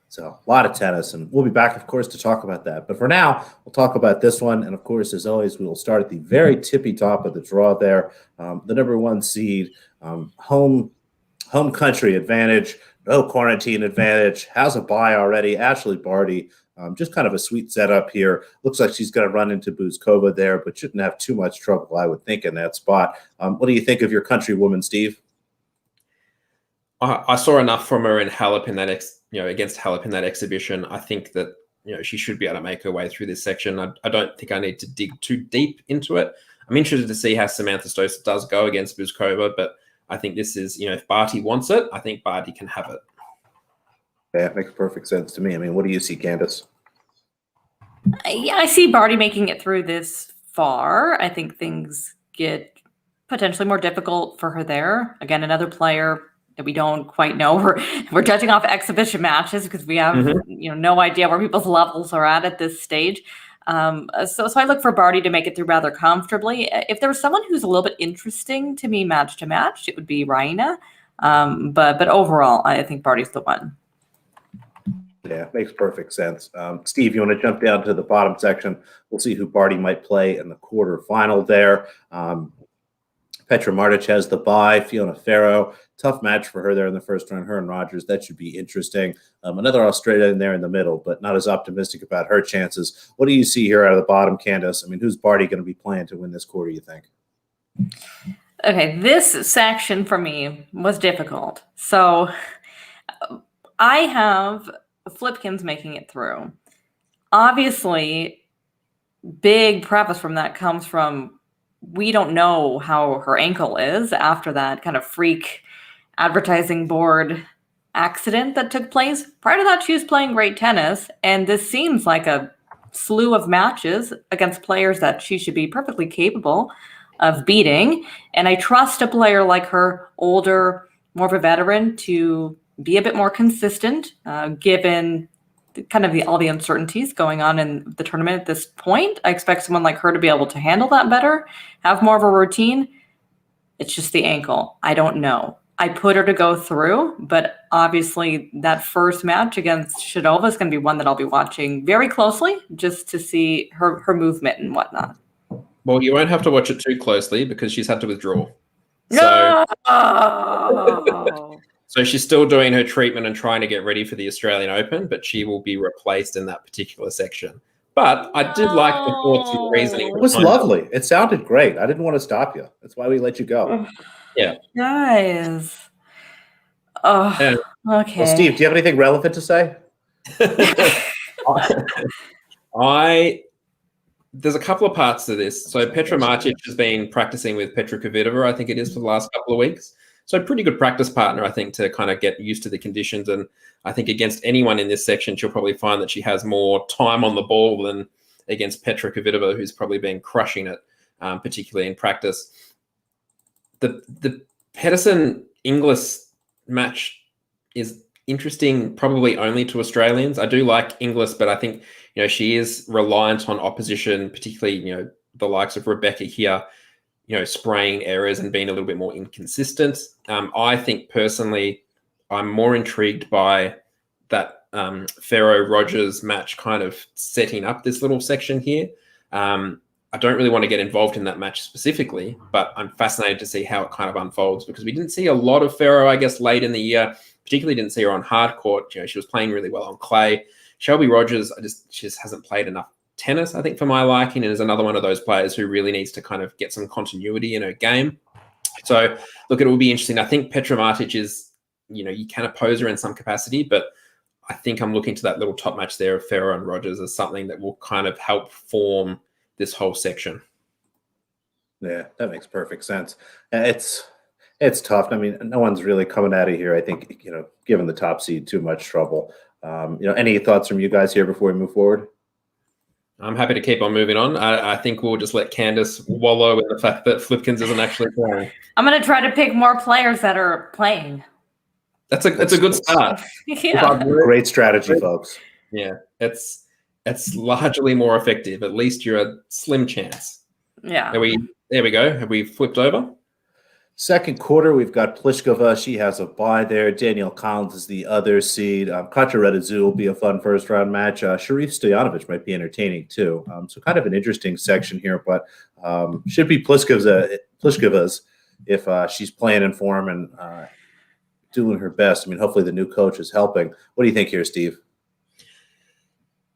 So a lot of tennis, and we'll be back, of course, to talk about that. But for now, we'll talk about this one. And of course, as always, we will start at the very tippy top of the draw there. The number 1 seed, home country advantage, no quarantine advantage, has a bye already. Ashley Barty, just kind of a sweet setup here. Looks like she's going to run into Buzkova there, but shouldn't have too much trouble, I would think, in that spot. What do you think of your countrywoman, Steve? I saw enough from her in Halep in that against Halep in that exhibition. I think that she should be able to make her way through this section. I don't think I need to dig too deep into it. I'm interested to see how Samantha Stosur does go against Buzkova, but I think this is, if Barty wants it, I think Barty can have it. Yeah, it makes perfect sense to me. I mean, what do you see, Candace? Yeah, I see Barty making it through this far. I think things get potentially more difficult for her there. Again, another player that we don't quite know. We're judging off exhibition matches because we have no idea where people's levels are at this stage. So I look for Barty to make it through rather comfortably. If there was someone who's a little bit interesting to me match to match, it would be Raina. But overall, I think Barty's the one. Yeah, makes perfect sense. Steve, you want to jump down to the bottom section? We'll see who Barty might play in the quarterfinal there. Petra Martic has the bye. Fiona Ferro, tough match for her there in the first round. Her and Rogers, that should be interesting. Another Australian there in the middle, but not as optimistic about her chances. What do you see here out of the bottom, Candace? I mean, who's Barty going to be playing to win this quarter, you think? Okay, this section for me was difficult. So I have Flipkins making it through. Obviously, big preface from that comes from we don't know how her ankle is after that kind of freak advertising board accident that took place. Prior to that, she was playing great tennis, and this seems like a slew of matches against players that she should be perfectly capable of beating. And I trust a player like her, older, more of a veteran, to be a bit more consistent, given kind of all the uncertainties going on in the tournament at this point. I expect someone like her to be able to handle that better, have more of a routine. It's just the ankle. I don't know. I put her to go through, but obviously that first match against Shadova is going to be one that I'll be watching very closely just to see her movement and whatnot. Well, you won't have to watch it too closely because she's had to withdraw. No! So she's still doing her treatment and trying to get ready for the Australian Open, but she will be replaced in that particular section. But I did like the thoughts and reasoning. It was lovely. It sounded great. I didn't want to stop you. That's why we let you go. Yeah. Guys. Oh, Yeah. okay. Well, Steve, do you have anything relevant to say? There's a couple of parts to this. So Petra Martic has been practicing with Petra Kvitova, I think it is, for the last couple of weeks. So pretty good practice partner, I think, to kind of get used to the conditions. And I think against anyone in this section, she'll probably find that she has more time on the ball than against Petra Kvitova, who's probably been crushing it, particularly in practice. The Pedersen-Inglis match is interesting, probably only to Australians. I do like Inglis, but I think she is reliant on opposition, particularly the likes of Rebecca here, spraying errors and being a little bit more inconsistent. I think personally, I'm more intrigued by that Ferro-Rogers match kind of setting up this little section here. I don't really want to get involved in that match specifically, but I'm fascinated to see how it kind of unfolds because we didn't see a lot of Ferro, I guess, late in the year. Particularly didn't see her on hard court. She was playing really well on clay. Shelby Rogers, she just hasn't played enough tennis, I think, for my liking, and is another one of those players who really needs to kind of get some continuity in her game. So, look, it will be interesting. I think Petra Martic is, you can oppose her in some capacity, but I think I'm looking to that little top match there of Ferro and Rogers as something that will kind of help form this whole section. Yeah, that makes perfect sense. It's tough. I mean, no one's really coming out of here, I think, given the top seed, too much trouble. Any thoughts from you guys here before we move forward? I'm happy to keep on moving on. I think we'll just let Candace wallow in the fact that Flipkins isn't actually playing. I'm going to try to pick more players that are playing. That's a good start. Yeah. Great strategy, folks. Yeah, it's largely more effective. At least you're a slim chance. Yeah. There we go. Have we flipped over? Second quarter, we've got Pliskova. She has a bye there. Danielle Collins is the other seed. Katja Redazou will be a fun first-round match. Sharif Stojanovic might be entertaining, too. So kind of an interesting section here, but should be Pliskova's if she's playing in form and doing her best. I mean, hopefully the new coach is helping. What do you think here, Steve?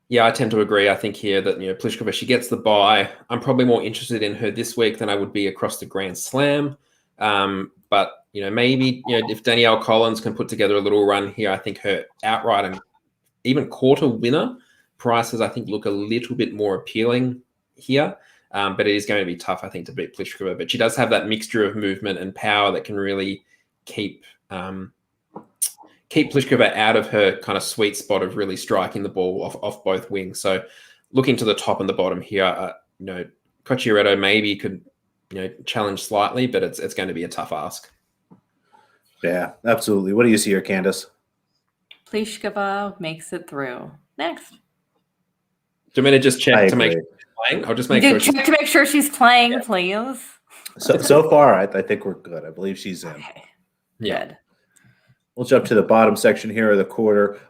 Yeah, I tend to agree. I think here that, Pliskova, she gets the bye. I'm probably more interested in her this week than I would be across the Grand Slam. But maybe if Danielle Collins can put together a little run here, I think her outright and even quarter winner prices I think look a little bit more appealing here. But it is going to be tough, I think, to beat Pliskova. But she does have that mixture of movement and power that can really keep Pliskova out of her kind of sweet spot of really striking the ball off both wings. So looking to the top and the bottom here, Cocciaretto maybe could challenge slightly, but it's going to be a tough ask. Yeah, absolutely. What do you see here, Candace? Pliskova makes it through. Next. Do you want me to just check to make sure she's playing? I'll just make sure to make sure she's playing, please. So far, I think we're good. I believe she's in. Okay. Yeah. Good. We'll jump to the bottom section here of the quarter.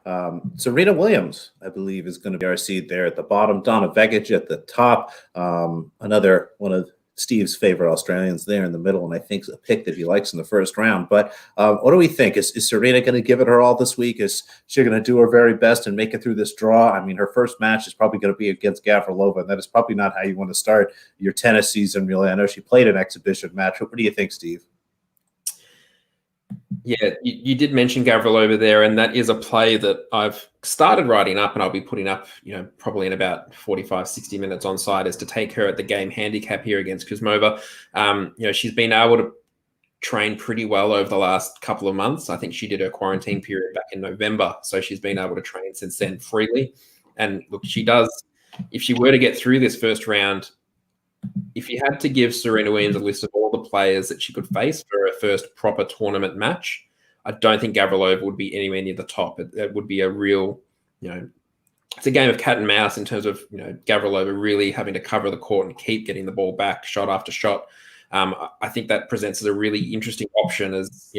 Serena Williams, I believe, is going to be our seed there at the bottom. Donna Vekic at the top. Another one of Steve's favorite Australians there in the middle, and I think a pick that he likes in the first round. But what do we think? Is Serena going to give it her all this week? Is she going to do her very best and make it through this draw? I mean, her first match is probably going to be against Gavrilova, and that is probably not how you want to start your tennis season, really. I know she played an exhibition match. What do you think, Steve? Yeah, you did mention Gavrilova there, and that is a play that I've started writing up and I'll be putting up, probably in about 45, 60 minutes on site, is to take her at the game handicap here against Kuzmova. She's been able to train pretty well over the last couple of months. I think she did her quarantine period back in November, so she's been able to train since then freely. And look, she does, if she were to get through this first round, if you had to give Serena Williams a list of all the players that she could face for her first proper tournament match, I don't think Gavrilova would be anywhere near the top. It would be a real, it's a game of cat and mouse in terms of, Gavrilova really having to cover the court and keep getting the ball back shot after shot. I think that presents as a really interesting option as,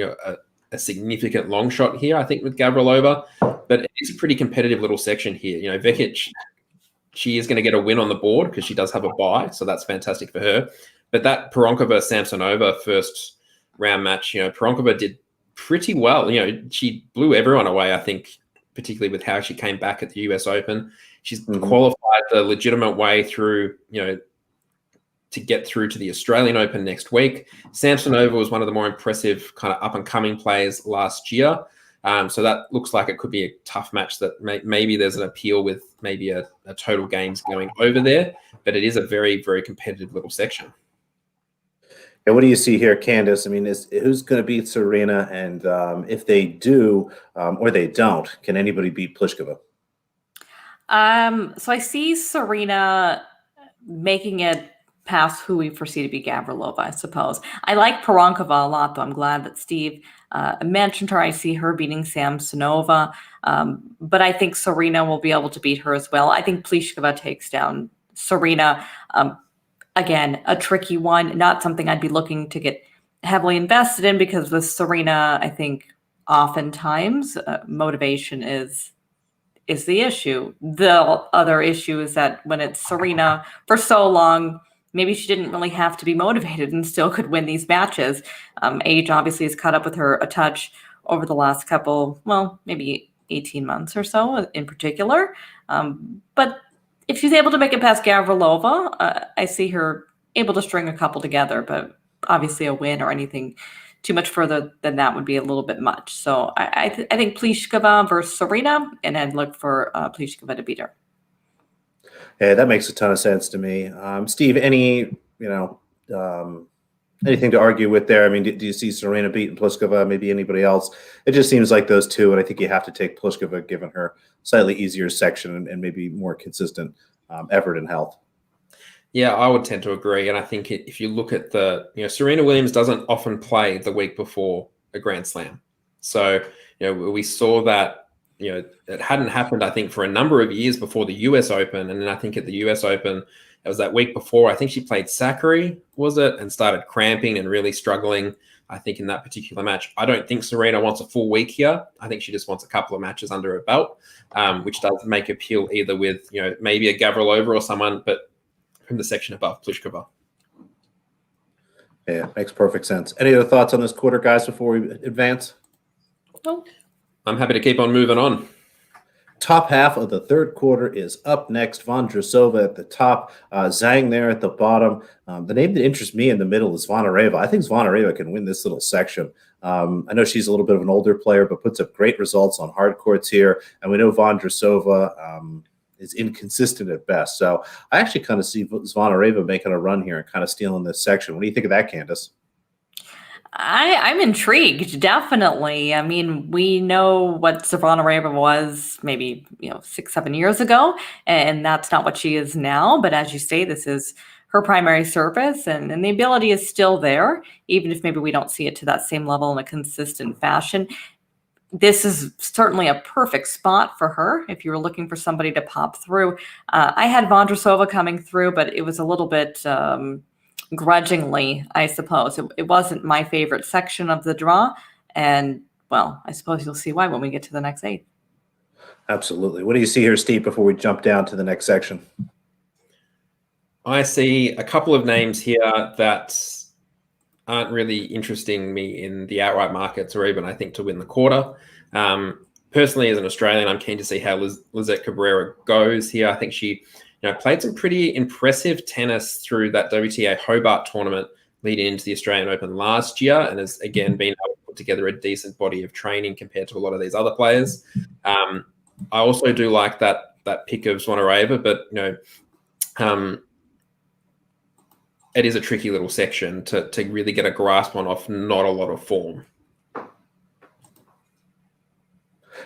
a significant long shot here, I think, with Gavrilova. But it's a pretty competitive little section here. Vekic, she is going to get a win on the board because she does have a bye, so that's fantastic for her. But that Pironkova-Samsonova first round match, Pironkova did pretty well. She blew everyone away, I think, particularly with how she came back at the US Open. She's qualified the legitimate way through, to get through to the Australian Open next week. Samsonova was one of the more impressive kind of up-and-coming players last year. So that looks like it could be a tough match that maybe there's an appeal with maybe a total games going over there, but it is a very, very competitive little section. And what do you see here, Candace? I mean, who's going to beat Serena? And if they do or they don't, can anybody beat Pliskova? So I see Serena making it past who we foresee to be Gavrilova, I suppose. I like Pironkova a lot, though. I'm glad that Steve mentioned her. I see her beating Samsonova, but I think Serena will be able to beat her as well. I think Pliskova takes down Serena. Again, a tricky one, not something I'd be looking to get heavily invested in, because with Serena, I think oftentimes motivation is the issue. The other issue is that when it's Serena for so long, maybe she didn't really have to be motivated and still could win these matches. Age obviously has caught up with her a touch over the last couple, maybe 18 months or so in particular. But if she's able to make it past Gavrilova, I see her able to string a couple together, but obviously a win or anything too much further than that would be a little bit much. So I think Pliskova versus Serena, and I'd look for Pliskova to beat her. Yeah, that makes a ton of sense to me. Steve, anything to argue with there? I mean, do you see Serena beating Pliskova, maybe anybody else? It just seems like those two, and I think you have to take Pliskova given her slightly easier section and maybe more consistent effort and health. Yeah, I would tend to agree. And I think if you look at Serena Williams doesn't often play the week before a Grand Slam. So, we saw that, it hadn't happened, I think, for a number of years before the US Open. And then I think at the US Open, it was that week before, I think she played Zachary, was it? And started cramping and really struggling, I think, in that particular match. I don't think Serena wants a full week here. I think she just wants a couple of matches under her belt, which does make appeal either with, maybe a Gavrilova or someone, but from the section above Pliskova. Yeah, makes perfect sense. Any other thoughts on this quarter, guys, before we advance? No. I'm happy to keep on moving on. Top half of the third quarter is up next. Vondrousova at the top, Zhang there at the bottom. The name that interests me in the middle is Zvonareva. I think Zvonareva can win this little section. I know she's a little bit of an older player, but puts up great results on hard courts here. And we know Vondrousova is inconsistent at best. So I actually kind of see Zvonareva making a run here and kind of stealing this section. What do you think of that, Candace? I'm intrigued, definitely. I mean, we know what Zvonareva was maybe 6-7 years ago, and that's not what she is now. But as you say, this is her primary service, and the ability is still there, even if maybe we don't see it to that same level in a consistent fashion. This is certainly a perfect spot for her if you were looking for somebody to pop through. I had Vondrousova coming through, but it was a little bit grudgingly, I suppose. It wasn't my favorite section of the draw. And, well, I suppose you'll see why when we get to the next 8. Absolutely. What do you see here, Steve, before we jump down to the next section? I see a couple of names here that aren't really interesting me in the outright markets or even, I think, to win the quarter. Personally, as an Australian, I'm keen to see how Lizette Cabrera goes here. I think she played some pretty impressive tennis through that WTA Hobart tournament leading into the Australian Open last year, and has again been able to put together a decent body of training compared to a lot of these other players. I also do like that pick of Zvonareva, but it is a tricky little section to really get a grasp on off not a lot of form.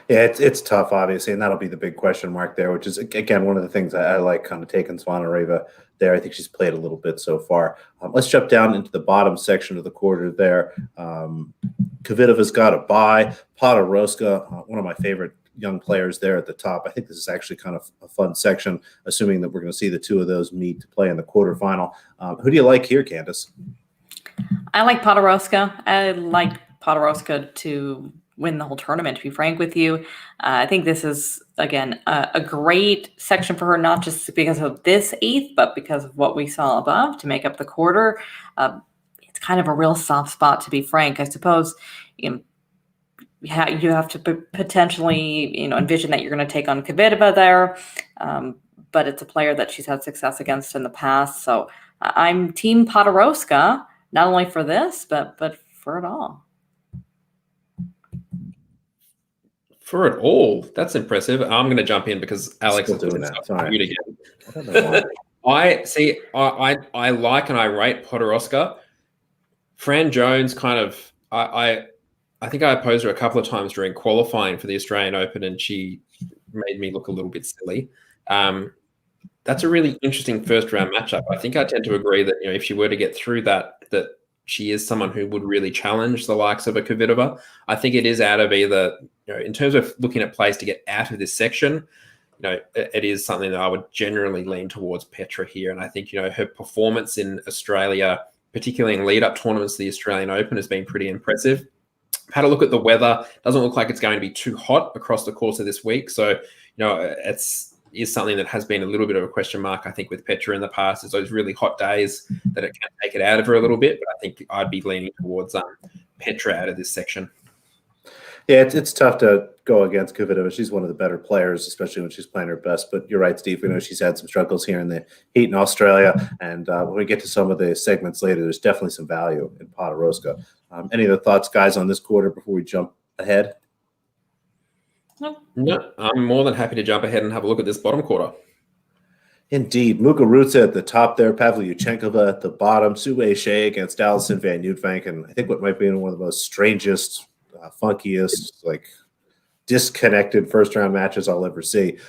Yeah, it's tough, obviously, and that'll be the big question mark there, which is, again, one of the things I like kind of taking Zvonareva there. I think she's played a little bit so far. Let's jump down into the bottom section of the quarter there. Kvitova's got a bye. Podoroska, one of my favorite young players there at the top. I think this is actually kind of a fun section, assuming that we're going to see the two of those meet to play in the quarterfinal. Who do you like here, Candace? I like Podoroska. I like Podoroska to win the whole tournament, to be frank with you. I think this is, again, a great section for her, not just because of this 8th, but because of what we saw above to make up the quarter. It's kind of a real soft spot, to be frank. I suppose you have to potentially envision that you're going to take on Kvitova there, but it's a player that she's had success against in the past. So I'm team Podoroska, not only for this, but for it all. For it all, that's impressive. I'm going to jump in because Alex is doing that. Sorry. Again. I like and I rate Podoroska. Fran Jones I think I opposed her a couple of times during qualifying for the Australian Open, and she made me look a little bit silly. That's a really interesting first round matchup. I think I tend to agree that if she were to get through that she is someone who would really challenge the likes of a Kvitova. I think it is out of either, in terms of looking at plays to get out of this section, it is something that I would generally lean towards Petra here. And I think, her performance in Australia, particularly in lead-up tournaments to the Australian Open, has been pretty impressive. I've had a look at the weather. Doesn't look like it's going to be too hot across the course of this week. So, is something that has been a little bit of a question mark, I think, with Petra in the past, is those really hot days that it can take it out of her a little bit. But I think I'd be leaning towards Petra out of this section. Yeah, it's tough to go against Kvitova. She's one of the better players, especially when she's playing her best. But you're right, Steve. We know she's had some struggles here in the heat in Australia. And when we get to some of the segments later, there's definitely some value in Podoroska. Any other thoughts, guys, on this quarter before we jump ahead? No, I'm more than happy to jump ahead and have a look at this bottom quarter. Indeed. Muguruza at the top there, Pavlyuchenkova at the bottom, Sue Shea against Alison Van Uytvanck, and I think what might be one of the most strangest, funkiest, disconnected first-round matches I'll ever see.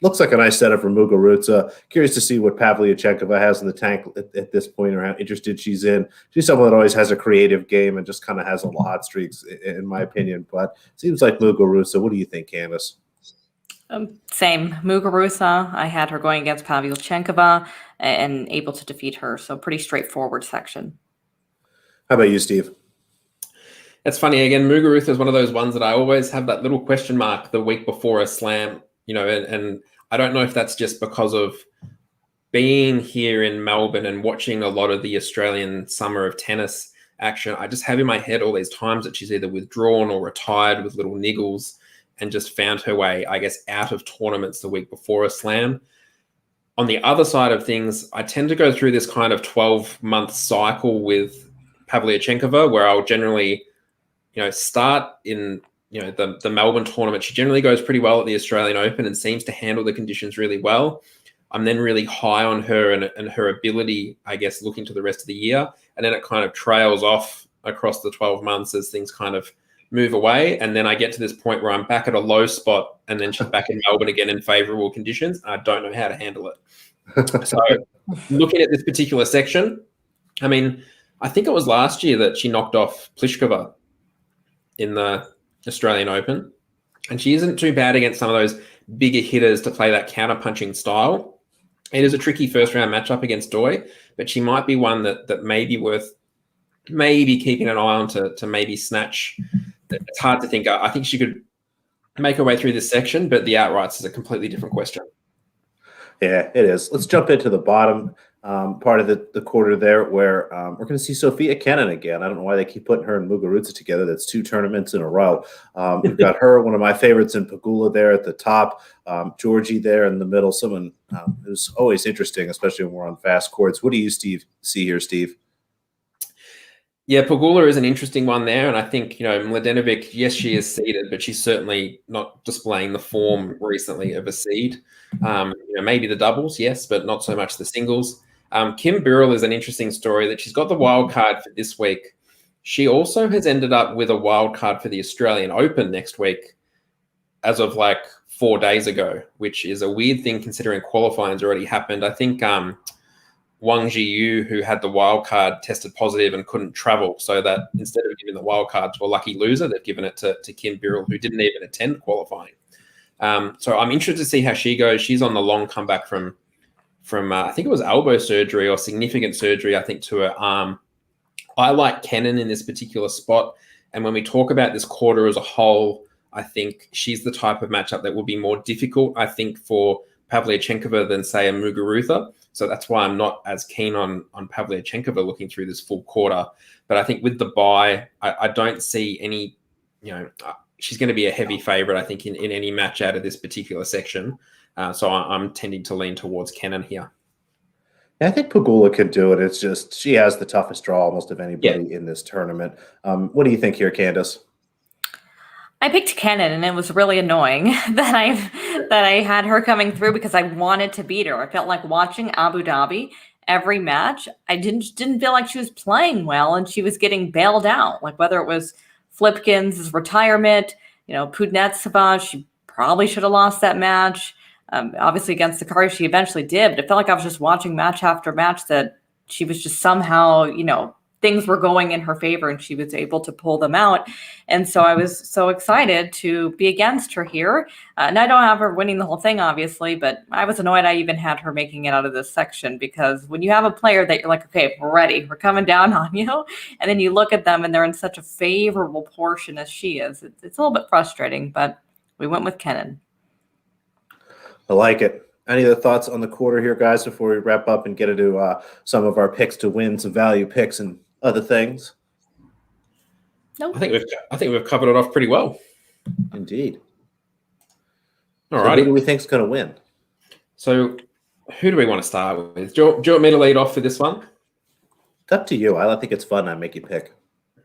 Looks like a nice setup for Muguruza. Curious to see what Pavlyuchenkova has in the tank at this point, or how interested she's in. She's someone that always has a creative game and just kind of has a lot of hot streaks, in my opinion. But seems like Muguruza. What do you think, Candace? Same. Muguruza, I had her going against Pavlyuchenkova and able to defeat her. So pretty straightforward section. How about you, Steve? It's funny, again, Muguruza is one of those ones that I always have that little question mark the week before a slam, and I don't know if that's just because of being here in Melbourne and watching a lot of the Australian summer of tennis action. I just have in my head all these times that she's either withdrawn or retired with little niggles and just found her way, I guess, out of tournaments the week before a slam. On the other side of things, I tend to go through this kind of 12-month cycle with Pavlyuchenkova where I'll generally, start in, the Melbourne tournament. She generally goes pretty well at the Australian Open and seems to handle the conditions really well. I'm then really high on her and her ability, I guess, looking to the rest of the year. And then it kind of trails off across the 12 months as things kind of move away. And then I get to this point where I'm back at a low spot and then she's back in Melbourne again in favourable conditions. I don't know how to handle it. So looking at this particular section, I mean, I think it was last year that she knocked off Pliskova in the Australian Open. And she isn't too bad against some of those bigger hitters to play that counter-punching style. It is a tricky first-round matchup against Doi, but she might be one that may be worth maybe keeping an eye on to maybe snatch. It's hard to think. I think she could make her way through this section, but the outrights is a completely different question. Yeah, it is. Let's jump into the bottom part of the quarter there where we're going to see Sofia Kenin again. I don't know why they keep putting her and Muguruza together. That's 2 tournaments in a row. We've got her, one of my favorites, in Pegula there at the top, Georgie there in the middle, someone who's always interesting, especially when we're on fast courts. What do you, Steve, see here, Steve? Yeah, Pegula is an interesting one there. And I think, Mladenovic, yes, she is seeded, but she's certainly not displaying the form recently of a seed. Maybe the doubles, yes, but not so much the singles. Kim Birrell is an interesting story that she's got the wild card for this week. She also has ended up with a wild card for the Australian Open next week as of 4 days ago, which is a weird thing considering qualifying's already happened. I think Wang Jiyu, who had the wild card, tested positive and couldn't travel. So that instead of giving the wild card to a lucky loser, they've given it to Kim Birrell, who didn't even attend qualifying. So I'm interested to see how she goes. She's on the long comeback from I think it was elbow surgery or significant surgery, I think, to her arm. I like Kenin in this particular spot. And when we talk about this quarter as a whole, I think she's the type of matchup that will be more difficult, I think, for Pavlyuchenkova than, say, a Muguruza. So that's why I'm not as keen on Pavlyuchenkova looking through this full quarter. But I think with the bye, I don't see any, she's going to be a heavy favorite, I think, in any match out of this particular section. So I'm tending to lean towards Kenin here. I think Pegula could do it. It's just she has the toughest draw almost of anybody in this tournament. What do you think here, Candace? I picked Kenin, and it was really annoying that I had her coming through because I wanted to beat her. I felt like watching Abu Dhabi every match. I didn't feel like she was playing well, and she was getting bailed out. Like whether it was Flipkins' retirement, Pudnetsova, she probably should have lost that match. Obviously against the Kari, she eventually did, but it felt like I was just watching match after match that she was just somehow, things were going in her favor and she was able to pull them out. And so I was so excited to be against her here. And I don't have her winning the whole thing, obviously, but I was annoyed I even had her making it out of this section because when you have a player that you're like, okay, we're ready, we're coming down on you, and then you look at them and they're in such a favorable portion as she is, it's a little bit frustrating, but we went with Kenin. I like it. Any other thoughts on the quarter here, guys, before we wrap up and get into some of our picks to win, some value picks and other things? Nope. I think we've covered it off pretty well. Indeed. All right. Who do we think is going to win? So who do we want to start with? Do you want me to lead off for this one? It's up to you. I think it's fun. I make you pick.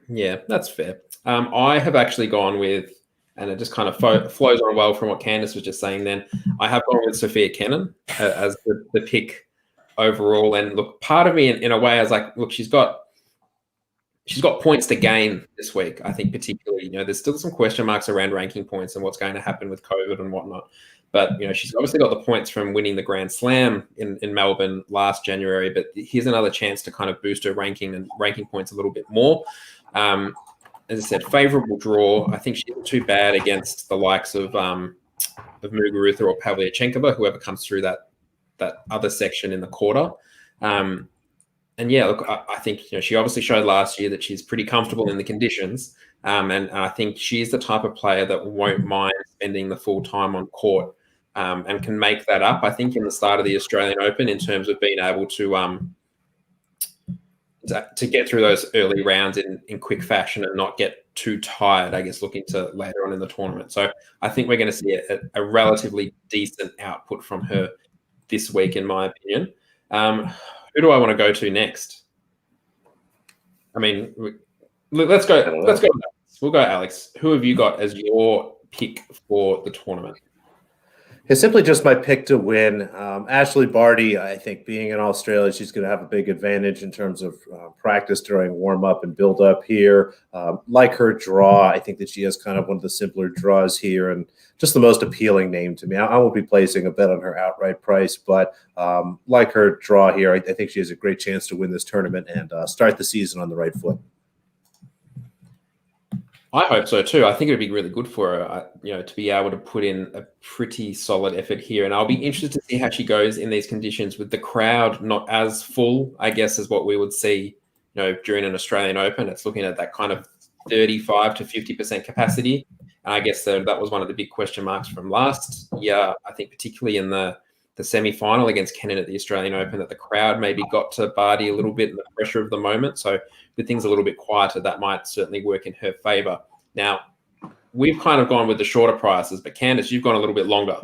Yeah, that's fair. I have actually gone with, and it just kind of flows on well from what Candace was just saying then, I have gone with Sofia Kenin as the pick overall. And look, part of me in a way, I was like, look, she's got points to gain this week, I think particularly. There's still some question marks around ranking points and what's going to happen with COVID and whatnot. But she's obviously got the points from winning the Grand Slam in Melbourne last January. But here's another chance to kind of boost her ranking points a little bit more. As I said, favourable draw. I think she's not too bad against the likes of Muguruza or Pavlyuchenkova, whoever comes through that other section in the quarter. And yeah, look, I think she obviously showed last year that she's pretty comfortable in the conditions. And I think she's the type of player that won't mind spending the full time on court and can make that up, I think, in the start of the Australian Open in terms of being able to get through those early rounds in quick fashion and not get too tired, I guess, looking to later on in the tournament. So I think we're going to see a relatively decent output from her this week, in my opinion. Who do I want to go to next? I mean, let's go. Let's go. We'll go, Alex. Who have you got as your pick for the tournament? It's simply just my pick to win. Ashley Barty, I think, being in Australia, she's going to have a big advantage in terms of practice during warm-up and build-up here. Like her draw, I think that she has kind of one of the simpler draws here and just the most appealing name to me. I won't be placing a bet on her outright price, but like her draw here, I think she has a great chance to win this tournament and start the season on the right foot. I hope so too. I think it would be really good for her, to be able to put in a pretty solid effort here. And I'll be interested to see how she goes in these conditions with the crowd not as full, I guess, as what we would see, during an Australian Open. It's looking at that kind of 35 to 50% capacity. And I guess that was one of the big question marks from last year. I think particularly in the semi-final against Kenin at the Australian Open, that the crowd maybe got to Barty a little bit in the pressure of the moment. So with things a little bit quieter, that might certainly work in her favour. Now, we've kind of gone with the shorter prices, but Candice, you've gone a little bit longer.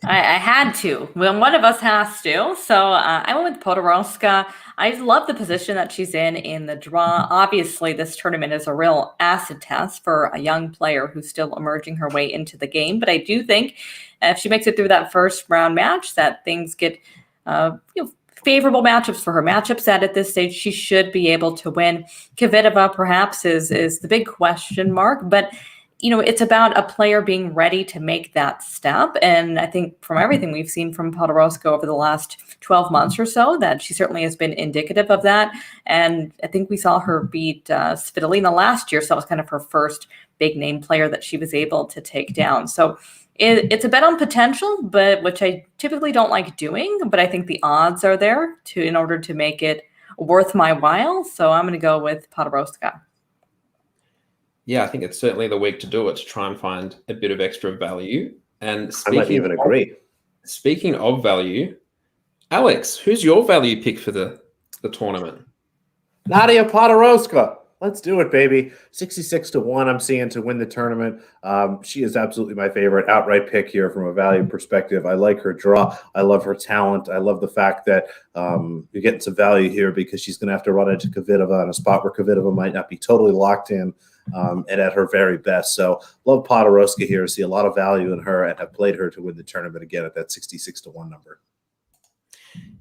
I had to. Well, one of us has to. So I went with Podoroska. I love the position that she's in the draw. Obviously, this tournament is a real acid test for a young player who's still emerging her way into the game. But I do think if she makes it through that first round match, that things get favorable matchups for her. Matchups that at this stage she should be able to win. Kvitova perhaps is the big question mark, but it's about a player being ready to make that step. And I think from everything we've seen from Podoroska over the last 12 months or so, that she certainly has been indicative of that. And I think we saw her beat Svitolina last year. So that was kind of her first big name player that she was able to take down. So it's a bet on potential, but which I typically don't like doing, but I think the odds are there in order to make it worth my while. So I'm going to go with Podoroska. Yeah, I think it's certainly the week to do it, to try and find a bit of extra value. And I might even agree. Speaking of value, Alex, who's your value pick for the tournament? Nadia Podoroska. Let's do it, baby. 66 to 1 I'm seeing to win the tournament. She is absolutely my favorite outright pick here from a value perspective. I like her draw. I love her talent. I love the fact that you're getting some value here because she's going to have to run into Kvitova in a spot where Kvitova might not be totally locked in and at her very best. So love Podoroska here. See a lot of value in her and have played her to win the tournament again at that 66 to 1 number.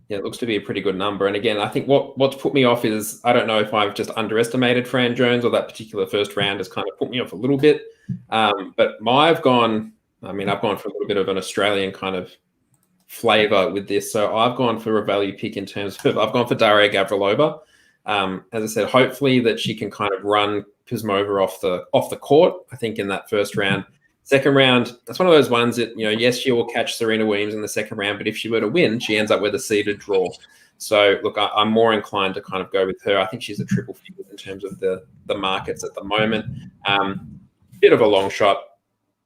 Yeah, it looks to be a pretty good number. And again, I think what's put me off is I don't know if I've just underestimated Fran Jones or that particular first round has kind of put me off a little bit. But I've gone for a little bit of an Australian kind of flavor with this. So I've gone for a value pick in terms of I've gone for Daria Gavrilova. As I said, hopefully that she can kind of run Kuzmova off the court, I think, in that first round. Second round, that's one of those ones that, yes, she will catch Serena Williams in the second round, but if she were to win, she ends up with a seeded draw. So, look, I'm more inclined to kind of go with her. I think she's a triple figure in terms of the markets at the moment. Bit of a long shot.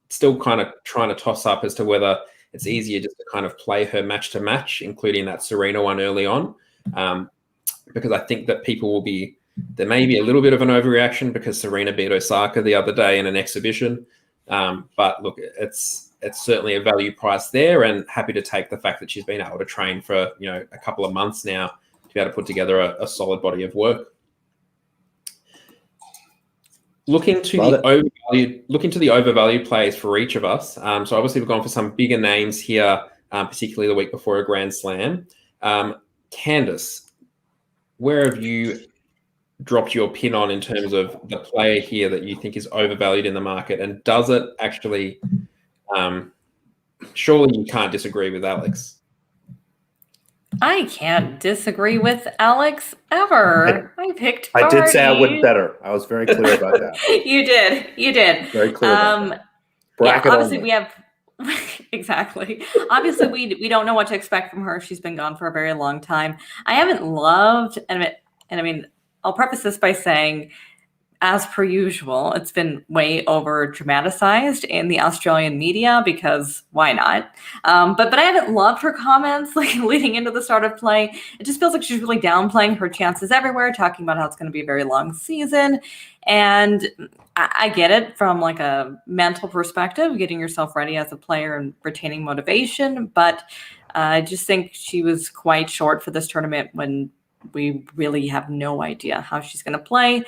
Still kind of trying to toss up as to whether it's easier just to kind of play her match to match, including that Serena one early on, because I think that there may be a little bit of an overreaction because Serena beat Osaka the other day in an exhibition. But look, it's certainly a value price there, and happy to take the fact that she's been able to train for a couple of months now to be able to put together a solid body of work. Looking to the overvalued plays for each of us. So obviously we've gone for some bigger names here, particularly the week before a Grand Slam. Candice, where have you dropped your pin on in terms of the player here that you think is overvalued in the market, and does it actually Surely you can't disagree with Alex. I can't disagree with Alex ever. I picked I did say I wouldn't Barty. bet her. I was very clear about that. You did. Very clear about that. Bracket obviously only. we have exactly. Obviously we don't know what to expect from her. She's been gone for a very long time. I haven't loved, and I mean, I'll preface this by saying, as per usual, it's been way over dramatized in the Australian media because why not? But I haven't loved her comments like leading into the start of play. It just feels like she's really downplaying her chances everywhere, talking about how it's going to be a very long season. And I get it from like a mental perspective, getting yourself ready as a player and retaining motivation. But I just think she was quite short for this tournament when we really have no idea how she's going to play.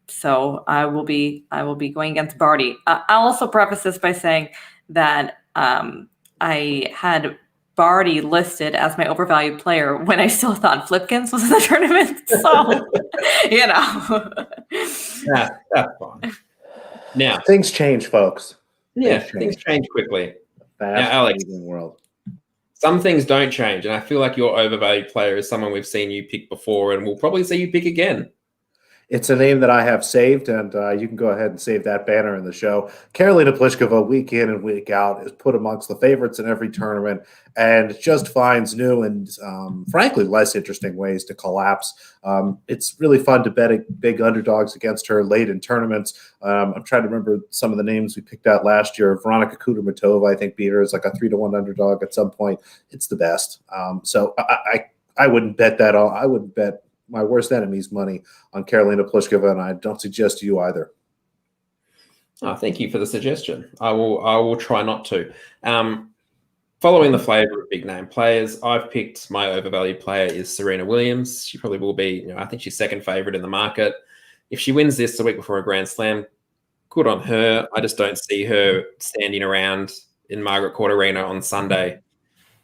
So I will be going against Barty. I'll also preface this by saying that I had Barty listed as my overvalued player when I still thought Flipkins was in the tournament. So, Yeah, that's fine. Now, Things change, folks. Things change quickly. Fast Alex, moving world. Some things don't change, and I feel like your overvalued player is someone we've seen you pick before, and we'll probably see you pick again. It's a name that I have saved, and you can go ahead and save that banner in the show. Karolina Pliskova, week in and week out, is put amongst the favorites in every tournament and just finds new and, frankly, less interesting ways to collapse. It's really fun to bet big underdogs against her late in tournaments. I'm trying to remember some of the names we picked out last year. Veronika Kudermetova, I think, beat her as like a 3-1 underdog at some point. It's the best. So I wouldn't bet that all. I wouldn't bet my worst enemy's money on Karolina Pliskova, and I don't suggest you either. Oh, thank you for the suggestion. I will try not to. Following the flavor of big name players, I've picked my overvalued player is Serena Williams. She probably will be, I think she's second favorite in the market. If she wins this the week before a Grand Slam, good on her. I just don't see her standing around in Margaret Court Arena on Sunday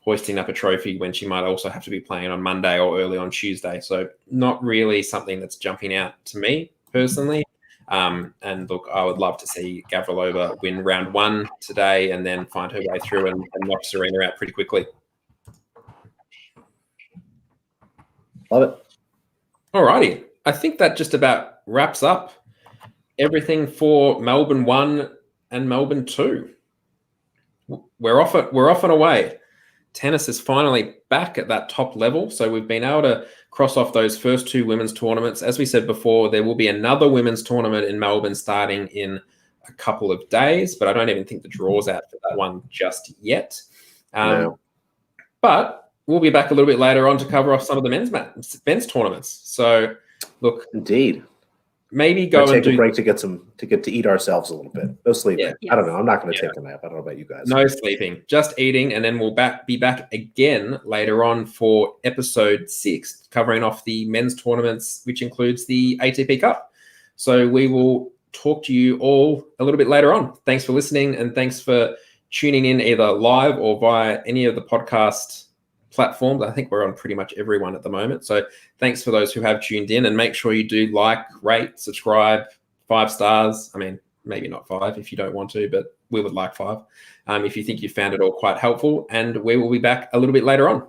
hoisting up a trophy when she might also have to be playing on Monday or early on Tuesday. So not really something that's jumping out to me personally. And look, I would love to see Gavrilova win round one today and then find her way through and knock Serena out pretty quickly. Love it. All righty. I think that just about wraps up everything for Melbourne 1 and Melbourne 2. We're off and away. Tennis is finally back at that top level. So we've been able to cross off those first two women's tournaments. As we said before, there will be another women's tournament in Melbourne starting in a couple of days, but I don't even think the draw's out for that one just yet. No. But we'll be back a little bit later on to cover off some of the men's tournaments. So look, indeed. Maybe go and take a break to get to eat ourselves a little bit. No sleeping. Yeah. I don't know. I'm not going to take a nap. I don't know about you guys. No sleeping, just eating, and then we'll be back again later on for episode 6, covering off the men's tournaments, which includes the ATP Cup. So we will talk to you all a little bit later on. Thanks for listening, and thanks for tuning in either live or via any of the podcast platforms. I think we're on pretty much everyone at the moment. So thanks for those who have tuned in, and make sure you do like, rate, subscribe, 5 stars. I mean, maybe not 5 if you don't want to, but we would like 5 if you think you found it all quite helpful. And we will be back a little bit later on.